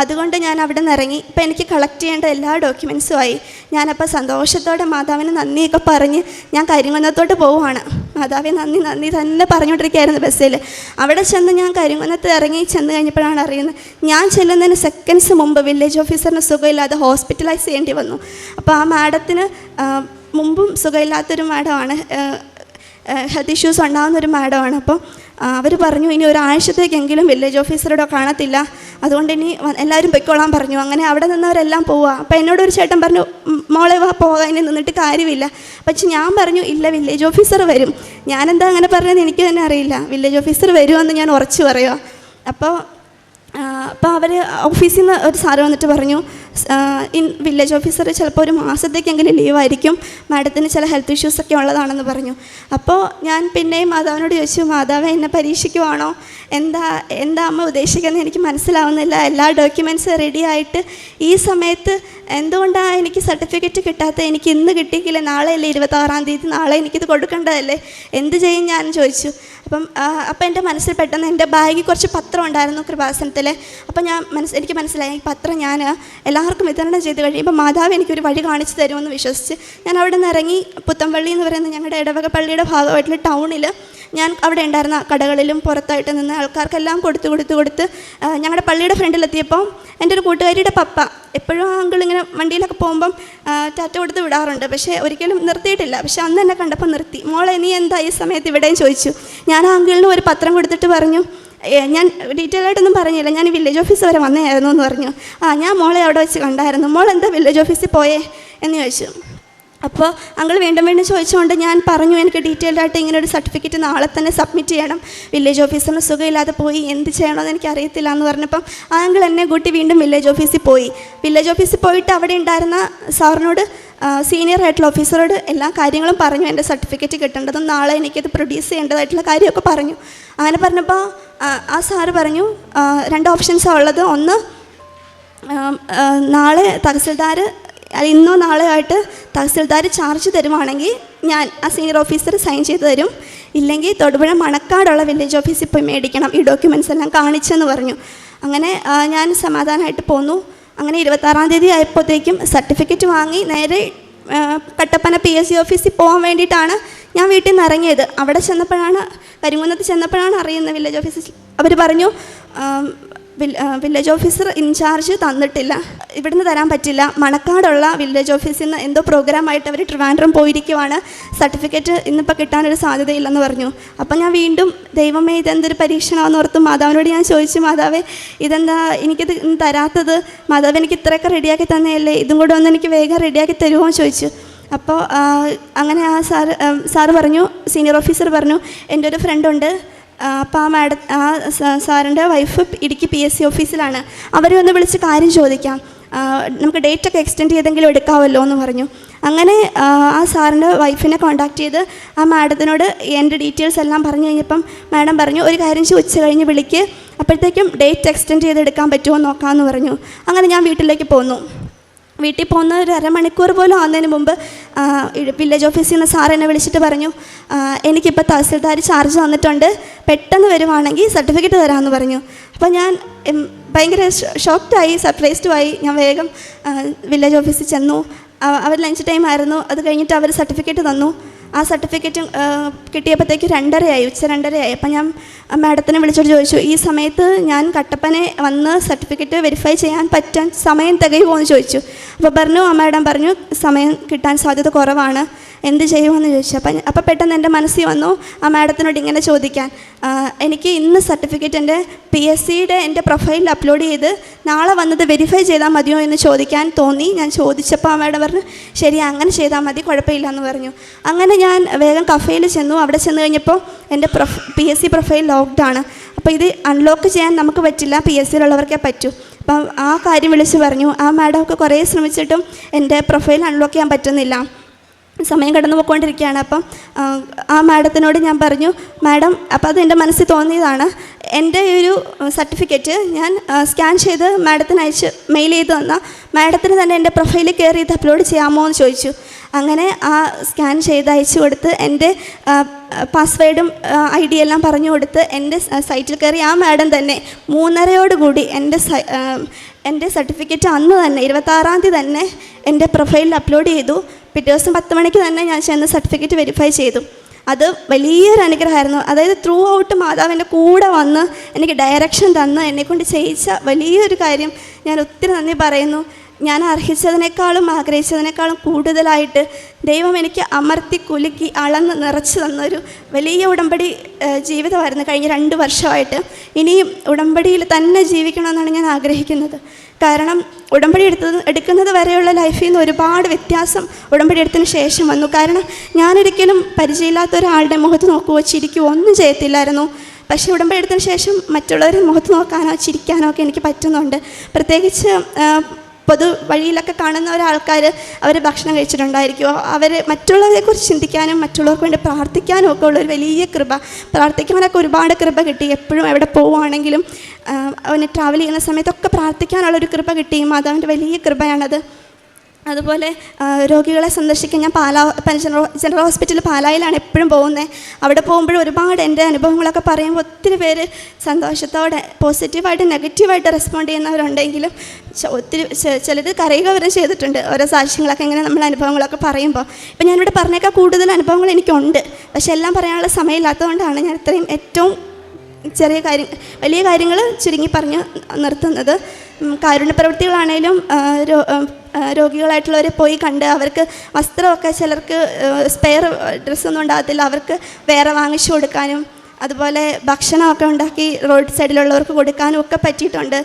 അതുകൊണ്ട് ഞാൻ അവിടെ നിന്ന് ഇറങ്ങി. ഇപ്പം എനിക്ക് കളക്ട് ചെയ്യേണ്ട എല്ലാ ഡോക്യുമെൻസും ആയി. ഞാനപ്പോൾ സന്തോഷത്തോടെ മാതാവിന് നന്ദിയൊക്കെ പറഞ്ഞ് ഞാൻ കരിങ്കുന്നത്തോട്ട് പോവുകയാണ്. മാതാവെ നന്ദി നന്ദി തന്നെ പറഞ്ഞുകൊണ്ടിരിക്കുകയായിരുന്നു ബസ്സിൽ. അവിടെ ചെന്ന് ഞാൻ കരിങ്കുന്നത്ത് ഇറങ്ങി ചെന്ന് കഴിഞ്ഞപ്പോഴാണ് അറിയുന്നത്, ഞാൻ ചെല്ലുന്നതിന് സെക്കൻഡ്സ് മുമ്പ് വില്ലേജ് ഓഫീസറിന് സുഖമില്ലാതെ ഹോസ്പിറ്റലൈസ് ചെയ്യേണ്ടി വന്നു. അപ്പോൾ ആ മാഡത്തിന് മുമ്പും സുഖമില്ലാത്തൊരു മാഡമാണ്, ഹെൽത്ത് ഇഷ്യൂസ് ഉണ്ടാകുന്നൊരു മാഡമാണ്. അപ്പോൾ അവർ പറഞ്ഞു ഇനി ഒരാഴ്ചത്തേക്കെങ്കിലും വില്ലേജ് ഓഫീസറുടെ കാണത്തില്ല, അതുകൊണ്ട് ഇനി എല്ലാവരും പൊയ്ക്കോളാൻ പറഞ്ഞു. അങ്ങനെ അവിടെ നിന്നവരെല്ലാം പോവുക. അപ്പോൾ എന്നോടൊരു ചേട്ടൻ പറഞ്ഞു, മോളെ വാ പോകാൻ, ഇനി നിന്നിട്ട് കാര്യമില്ല. പക്ഷെ ഞാൻ പറഞ്ഞു ഇല്ല, വില്ലേജ് ഓഫീസർ വരും. ഞാനെന്താ അങ്ങനെ പറഞ്ഞതെന്ന് എനിക്ക് തന്നെ അറിയില്ല. വില്ലേജ് ഓഫീസർ വരുമെന്ന് ഞാൻ ഉറച്ചു പറയുക. അപ്പോൾ അവർ ഓഫീസിൽ നിന്ന് ഒരു സാറ് വന്നിട്ട് പറഞ്ഞു, വില്ലേജ് ഓഫീസർ ചിലപ്പോൾ ഒരു മാസത്തേക്കെങ്കിലും ലീവായിരിക്കും, മാഡത്തിന് ചില ഹെൽത്ത് ഇഷ്യൂസൊക്കെ ഉള്ളതാണെന്ന് പറഞ്ഞു. അപ്പോൾ ഞാൻ പിന്നെയും മാതാവിനോട് ചോദിച്ചു, മാതാവ് എന്നെ പരീക്ഷിക്കുവാണോ, എന്താ അമ്മ ഉദ്ദേശിക്കുന്നത് എനിക്ക് മനസ്സിലാവുന്നില്ല. എല്ലാ ഡോക്യുമെൻറ്റ്സ് റെഡി ആയിട്ട് ഈ സമയത്ത് എന്തുകൊണ്ടാണ് എനിക്ക് സർട്ടിഫിക്കറ്റ് കിട്ടാത്തത്? എനിക്ക് ഇന്ന് കിട്ടിയില്ല, നാളെയല്ലേ 26-ാം തീയതി, നാളെ എനിക്കിത് കൊടുക്കേണ്ടതല്ലേ, എന്ത് ചെയ്യും ഞാൻ ചോദിച്ചു. അപ്പം എൻ്റെ മനസ്സിൽ പെട്ടെന്ന് എൻ്റെ ബാഗിൽ കുറച്ച് പത്രം ഉണ്ടായിരുന്നു കൃപാസനത്തിൽ. അപ്പം എനിക്ക് മനസ്സിലായി ഈ പത്രം ഞാൻ എല്ലാവർക്കും വിതരണം ചെയ്ത് കഴിയുമ്പോൾ മാതാവ് എനിക്കൊരു വഴി കാണിച്ചു തരുമെന്ന് വിശ്വസിച്ച് ഞാൻ അവിടെ നിന്ന് ഇറങ്ങി പുത്തമ്പള്ളി എന്ന് പറയുന്ന ഞങ്ങളുടെ ഇടവക പള്ളിയുടെ ഭാഗമായിട്ടുള്ള ടൗണിൽ ഞാൻ അവിടെ ഉണ്ടായിരുന്ന കടകളിലും പുറത്തായിട്ട് നിന്ന് ആൾക്കാർക്കെല്ലാം കൊടുത്ത് ഞങ്ങളുടെ പള്ളിയുടെ ഫ്രണ്ടിലെത്തിയപ്പോൾ എൻ്റെ ഒരു കൂട്ടുകാരിയുടെ പപ്പ എപ്പോഴും ആ അങ്കിൾ ഇങ്ങനെ വണ്ടിയിലൊക്കെ പോകുമ്പം ടാറ്റ കൊടുത്ത് വിടാറുണ്ട്, പക്ഷേ ഒരിക്കലും നിർത്തിയിട്ടില്ല. പക്ഷേ അന്ന് എന്നെ കണ്ടപ്പോൾ നിർത്തി. മോളെ നീ എന്താ ഈ സമയത്ത് ഇവിടെയും ചോദിച്ചു. ഞാൻ ആ അങ്കിളിന് ഒരു പത്രം കൊടുത്തിട്ട് പറഞ്ഞു, ഞാൻ ഡീറ്റെയിൽ ആയിട്ടൊന്നും പറഞ്ഞില്ല, ഞാൻ വില്ലേജ് ഓഫീസ് വരെ വന്നതായിരുന്നു എന്ന് പറഞ്ഞു. ഞാൻ മോളെ അവിടെ വെച്ച് കണ്ടായിരുന്നു, മോൾ എന്താ വില്ലേജ് ഓഫീസിൽ പോയേ എന്ന് ചോദിച്ചു. അപ്പോൾ അങ്കിൾ വീണ്ടും ചോദിച്ചുകൊണ്ട് ഞാൻ പറഞ്ഞു, എനിക്ക് ഡീറ്റെയിൽഡായിട്ട് ഇങ്ങനെ ഒരു സർട്ടിഫിക്കറ്റ് നാളെ തന്നെ സബ്മിറ്റ് ചെയ്യണം, വില്ലേജ് ഓഫീസറിന് സുഖമില്ലാതെ പോയി, എന്ത് ചെയ്യണമെന്ന് എനിക്ക് അറിയത്തില്ല എന്ന് പറഞ്ഞപ്പം ആ അങ്കിൾ എന്നെ കൂട്ടി വീണ്ടും വില്ലേജ് ഓഫീസിൽ പോയി. വില്ലേജ് ഓഫീസിൽ പോയിട്ട് അവിടെ ഉണ്ടായിരുന്ന സാറിനോട്, സീനിയർ ആയിട്ടുള്ള ഓഫീസറോട് എല്ലാ കാര്യങ്ങളും പറഞ്ഞു, എൻ്റെ സർട്ടിഫിക്കറ്റ് കിട്ടേണ്ടതും നാളെ എനിക്കത് പ്രൊഡ്യൂസ് ചെയ്യേണ്ടതായിട്ടുള്ള കാര്യമൊക്കെ പറഞ്ഞു. അങ്ങനെ പറഞ്ഞപ്പോൾ ആ സാറ് പറഞ്ഞു, 2 ഓപ്ഷൻസാണ് ഉള്ളത്. ഒന്ന്, നാളെ തഹസിൽദാർ ഇന്നോ നാളെ ആയിട്ട് തഹസിൽദാർ ചാർജ് തരുവാണെങ്കിൽ ഞാൻ ആ സീനിയർ ഓഫീസർ സൈൻ ചെയ്ത് തരും, ഇല്ലെങ്കിൽ തൊടുപുഴ മണക്കാടുള്ള വില്ലേജ് ഓഫീസിൽ പോയി മേടിക്കണം, ഈ ഡോക്യുമെൻറ്റ്സ് എല്ലാം കാണിച്ചെന്ന് പറഞ്ഞു. അങ്ങനെ ഞാൻ സമാധാനമായിട്ട് പോന്നു. അങ്ങനെ 26-ാം തീയതി ആയപ്പോഴത്തേക്കും സർട്ടിഫിക്കറ്റ് വാങ്ങി നേരെ കട്ടപ്പന PSC ഓഫീസിൽ പോകാൻ വേണ്ടിയിട്ടാണ് ഞാൻ വീട്ടിൽ നിന്ന് ഇറങ്ങിയത്. അവിടെ ചെന്നപ്പോഴാണ്, കരിങ്കുന്നത്ത് ചെന്നപ്പോഴാണ് അറിയുന്നത് വില്ലേജ് ഓഫീസിൽ അവർ പറഞ്ഞു, വില്ലേജ് ഓഫീസർ ഇൻചാർജ് തന്നിട്ടില്ല, ഇവിടുന്ന് തരാൻ പറ്റില്ല, മണക്കാടുള്ള വില്ലേജ് ഓഫീസിൽ നിന്ന് എന്തോ പ്രോഗ്രാമായിട്ട് അവർ ട്രിവാൻഡ്രം പോയിരിക്കുവാണ്, സർട്ടിഫിക്കറ്റ് ഇന്നിപ്പോൾ കിട്ടാനൊരു സാധ്യതയില്ലെന്ന് പറഞ്ഞു. അപ്പം ഞാൻ വീണ്ടും ദൈവമേ ഇതെന്തൊരു പരീക്ഷണമെന്ന് ഓർത്ത് മാതാവിനോട് ഞാൻ ചോദിച്ചു, മാതാവേ ഇതെന്താ എനിക്കിത് തരാത്തത്, മാതാവ് എനിക്ക് ഇത്രയൊക്കെ റെഡിയാക്കി തന്നെയല്ലേ, ഇതും കൂടെ ഒന്ന് എനിക്ക് വേഗം റെഡിയാക്കി തരുമോ എന്ന് ചോദിച്ചു. അപ്പോൾ അങ്ങനെ ആ സാറ് പറഞ്ഞു, സീനിയർ ഓഫീസർ പറഞ്ഞു, എൻ്റെ ഒരു ഫ്രണ്ടുണ്ട്, അപ്പോൾ ആ സാറിൻ്റെ വൈഫ് ഇടുക്കി PSC ഓഫീസിലാണ്, അവരെ ഒന്ന് വിളിച്ച് കാര്യം ചോദിക്കാം, നമുക്ക് ഡേറ്റൊക്കെ എക്സ്റ്റെൻഡ് ചെയ്തെങ്കിലും എടുക്കാമല്ലോ എന്ന് പറഞ്ഞു. അങ്ങനെ ആ സാറിൻ്റെ വൈഫിനെ കോൺടാക്ട് ചെയ്ത് ആ മാഡത്തിനോട് എൻ്റെ ഡീറ്റെയിൽസ് എല്ലാം പറഞ്ഞു കഴിഞ്ഞപ്പം മാഡം പറഞ്ഞു, ഒരു കാര്യം ഉച്ച കഴിഞ്ഞ് വിളിക്ക്, അപ്പോഴത്തേക്കും ഡേറ്റ് എക്സ്റ്റെൻഡ് ചെയ്തെടുക്കാൻ പറ്റുമോ നോക്കാമെന്ന് പറഞ്ഞു. അങ്ങനെ ഞാൻ വീട്ടിലേക്ക് പോന്നു. വീട്ടിൽ പോകുന്ന ഒരു അരമണിക്കൂർ പോലും ആകുന്നതിന് മുമ്പ് വില്ലേജ് ഓഫീസിൽ നിന്ന് സാർ എന്നെ വിളിച്ചിട്ട് പറഞ്ഞു, എനിക്കിപ്പോൾ തഹസിൽദാർ ചാർജ് തന്നിട്ടുണ്ട്, പെട്ടെന്ന് വരുവാണെങ്കിൽ സർട്ടിഫിക്കറ്റ് തരാമെന്ന് പറഞ്ഞു. അപ്പോൾ ഞാൻ ഭയങ്കര ഷോക്ക്ഡായി, സർപ്രൈസ്ഡുമായി. ഞാൻ വേഗം വില്ലേജ് ഓഫീസിൽ ചെന്നു. അവർ ലഞ്ച് ടൈം ആയിരുന്നു. അത് കഴിഞ്ഞിട്ട് അവർ സർട്ടിഫിക്കറ്റ് തന്നു. ആ സർട്ടിഫിക്കറ്റ് കിട്ടിയപ്പോഴത്തേക്ക് 2:30 ഉച്ച 2:30. അപ്പം ഞാൻ മാഡത്തിനെ വിളിച്ചിട്ട് ചോദിച്ചു, ഈ സമയത്ത് ഞാൻ കട്ടപ്പനെ വന്ന് സർട്ടിഫിക്കറ്റ് വെരിഫൈ ചെയ്യാൻ പറ്റാൻ സമയം തികയുമോ എന്ന് ചോദിച്ചു. അപ്പോൾ പറഞ്ഞു, ആ മാഡം പറഞ്ഞു സമയം കിട്ടാൻ സാധ്യത കുറവാണ്, എന്ത് ചെയ്യുമെന്ന് ചോദിച്ചു. അപ്പം പെട്ടെന്ന് എൻ്റെ മനസ്സിൽ വന്നു ആ മാഡത്തിനോട് ഇങ്ങനെ ചോദിക്കാൻ, എനിക്ക് ഇന്ന് സർട്ടിഫിക്കറ്റ് എൻ്റെ PSCയുടെ എൻ്റെ പ്രൊഫൈലിൽ അപ്ലോഡ് ചെയ്ത് നാളെ വന്നത് വെരിഫൈ ചെയ്താൽ മതിയോ എന്ന് ചോദിക്കാൻ തോന്നി. ഞാൻ ചോദിച്ചപ്പോൾ ആ മാഡം പറഞ്ഞു, ശരി അങ്ങനെ ചെയ്താൽ മതി, കുഴപ്പമില്ല എന്ന് പറഞ്ഞു. അങ്ങനെ ഞാൻ വേഗം കഫേയിൽ ചെന്നു. അവിടെ ചെന്ന് കഴിഞ്ഞപ്പോൾ എൻ്റെ PSC പ്രൊഫൈൽ ലോക്ക്ഡാണ്. അപ്പോൾ ഇത് അൺലോക്ക് ചെയ്യാൻ നമുക്ക് പറ്റില്ല, PSCയിലുള്ളവർക്കേ പറ്റൂ. അപ്പം ആ കാര്യം വിളിച്ച് പറഞ്ഞു. ആ മാഡമൊക്കെ കുറേ ശ്രമിച്ചിട്ടും എൻ്റെ പ്രൊഫൈൽ അൺലോക്ക് ചെയ്യാൻ പറ്റുന്നില്ല, സമയം കടന്നു പോയിക്കൊണ്ടിരിക്കുകയാണ്. അപ്പം ആ മാഡത്തിനോട് ഞാൻ പറഞ്ഞു, മാഡം അപ്പോൾ അത് എൻ്റെ മനസ്സിൽ തോന്നിയതാണ്, എൻ്റെ ഒരു സർട്ടിഫിക്കറ്റ് ഞാൻ സ്കാൻ ചെയ്ത് മാഡത്തിന് അയച്ച് മെയിൽ ചെയ്ത് തന്നാൽ മാഡത്തിന് തന്നെ എൻ്റെ പ്രൊഫൈലിൽ കയറി ഇത് അപ്ലോഡ് ചെയ്യാമോ എന്ന് ചോദിച്ചു. അങ്ങനെ ആ സ്കാൻ ചെയ്ത് അയച്ചു കൊടുത്ത് എൻ്റെ പാസ്വേഡും ID എല്ലാം പറഞ്ഞു കൊടുത്ത് എൻ്റെ സൈറ്റിൽ കയറി ആ മാഡം തന്നെ 3:30 എൻ്റെ എൻ്റെ സർട്ടിഫിക്കറ്റ് അന്ന് തന്നെ 26-ാം തീയതി തന്നെ എൻ്റെ പ്രൊഫൈലിൽ അപ്ലോഡ് ചെയ്തു. പിറ്റേ ദിവസം 10 മണിക്ക് തന്നെ ഞാൻ ചെന്ന് സർട്ടിഫിക്കറ്റ് വെരിഫൈ ചെയ്തു. അത് വലിയൊരു അനുഗ്രഹമായിരുന്നു. അതായത് ത്രൂ ഔട്ട് മാതാവിൻ്റെ കൂടെ വന്ന് എനിക്ക് ഡയറക്ഷൻ തന്ന് എന്നെക്കൊണ്ട് ചെയ്യിച്ച വലിയൊരു കാര്യം ഞാൻ ഒത്തിരി നന്ദി പറയുന്നു. ഞാൻ അർഹിച്ചതിനേക്കാളും ആഗ്രഹിച്ചതിനേക്കാളും കൂടുതലായിട്ട് ദൈവം എനിക്ക് അമർത്തി കുലുക്കി അളന്ന് നിറച്ച് തന്നൊരു വലിയ ഉടമ്പടി ജീവിതമായിരുന്നു കഴിഞ്ഞ 2 വർഷമായിട്ട്. ഇനിയും ഉടമ്പടിയിൽ തന്നെ ജീവിക്കണമെന്നാണ് ഞാൻ ആഗ്രഹിക്കുന്നത്. കാരണം ഉടമ്പടി എടുക്കുന്നത് വരെയുള്ള ലൈഫിൽ നിന്ന് ഒരുപാട് വ്യത്യാസം ഉടമ്പടി എടുത്തതിന് ശേഷം വന്നു. കാരണം ഞാനൊരിക്കലും പരിചയമില്ലാത്ത ഒരാളുടെ മുഖത്ത് നോക്കുകയോ ചിരിക്കുകയോ ഒന്നും ചെയ്യത്തില്ലായിരുന്നു. പക്ഷേ ഉടമ്പടി എടുത്തതിന് ശേഷം മറ്റുള്ളവരുടെ മുഖത്ത് നോക്കാനോ ചിരിക്കാനോ ഒക്കെ എനിക്ക് പറ്റുന്നുണ്ട്. പ്രത്യേകിച്ച് പൊതു വഴിയിലൊക്കെ കാണുന്ന ഒരാൾക്കാർ അവർ ഭക്ഷണം കഴിച്ചിട്ടുണ്ടായിരിക്കുമോ, അവർ മറ്റുള്ളവരെക്കുറിച്ച് ചിന്തിക്കാനും മറ്റുള്ളവർക്ക് വേണ്ടി പ്രാർത്ഥിക്കാനും ഒക്കെ ഉള്ളൊരു വലിയ കൃപ, പ്രാർത്ഥിക്കാനൊക്കെ ഒരുപാട് കൃപ കിട്ടി. എപ്പോഴും എവിടെ പോവുകയാണെങ്കിലും അവന് ട്രാവൽ ചെയ്യുന്ന സമയത്തൊക്കെ പ്രാർത്ഥിക്കാനുള്ളൊരു കൃപ കിട്ടി. മാതാവിൻ്റെ വലിയ കൃപയാണത്. അതുപോലെ രോഗികളെ സന്ദർശിക്കാൻ ഞാൻ ജനറൽ ഹോസ്പിറ്റൽ പാലായിലാണ് എപ്പോഴും പോകുന്നത്. അവിടെ പോകുമ്പോഴും ഒരുപാട് എൻ്റെ അനുഭവങ്ങളൊക്കെ പറയുമ്പോൾ ഒത്തിരി പേര് സന്തോഷത്തോടെ പോസിറ്റീവായിട്ട് നെഗറ്റീവായിട്ട് റെസ്പോണ്ട് ചെയ്യുന്നവരുണ്ടെങ്കിലും ഒത്തിരി ചിലർ കരയുക വരെ ചെയ്തിട്ടുണ്ട്. ഓരോ സാക്ഷ്യങ്ങളൊക്കെ ഇങ്ങനെ നമ്മൾ അനുഭവങ്ങളൊക്കെ പറയുമ്പോൾ. ഇപ്പം ഞാനിവിടെ പറഞ്ഞേക്കാൾ കൂടുതൽ അനുഭവങ്ങൾ എനിക്കുണ്ട്. പക്ഷെ എല്ലാം പറയാനുള്ള സമയമില്ലാത്തതുകൊണ്ടാണ് ഞാൻ ഇത്രയും ഏറ്റവും വലിയ കാര്യങ്ങൾ ചുരുങ്ങി പറഞ്ഞ് നിർത്തുന്നത്. കാരുണ്യ പ്രവൃത്തികളാണേലും രോഗികളായിട്ടുള്ളവരെ പോയി കണ്ട് അവർക്ക് വസ്ത്രമൊക്കെ ചിലർക്ക് സ്പെയർ ഡ്രസ്സൊന്നും ഉണ്ടാകത്തില്ല, അവർക്ക് വേറെ വാങ്ങിച്ചു കൊടുക്കാനും അതുപോലെ ഭക്ഷണമൊക്കെ ഉണ്ടാക്കി റോഡ് സൈഡിലുള്ളവർക്ക് കൊടുക്കാനും ഒക്കെ പറ്റിയിട്ടുണ്ട്.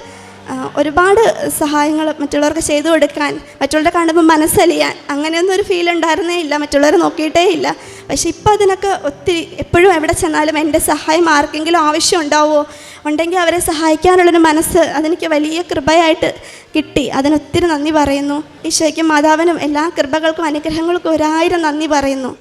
ഒരുപാട് സഹായങ്ങൾ മറ്റുള്ളവർക്ക് ചെയ്തു കൊടുക്കാൻ, മറ്റുള്ളവരെ കാണുമ്പോൾ മനസ്സലിയാൻ, അങ്ങനെയൊന്നും ഒരു ഫീൽ ഉണ്ടായിരുന്നേ ഇല്ല, മറ്റുള്ളവരെ നോക്കിയിട്ടേ ഇല്ല. പക്ഷേ ഇപ്പോൾ അതിനൊക്കെ ഒത്തിരി എപ്പോഴും എവിടെ ചെന്നാലും എൻ്റെ സഹായം ആർക്കെങ്കിലും ആവശ്യം ഉണ്ടാവുമോ, ഉണ്ടെങ്കിൽ അവരെ സഹായിക്കാനുള്ളൊരു മനസ്സ് അതെനിക്ക് വലിയ കൃപയായിട്ട് കിട്ടി. അതിനൊത്തിരി നന്ദി പറയുന്നു. ഈശോയ്ക്കും മാതാവിനും എല്ലാ കൃപകൾക്കും അനുഗ്രഹങ്ങൾക്കും 1000 നന്ദി പറയുന്നു.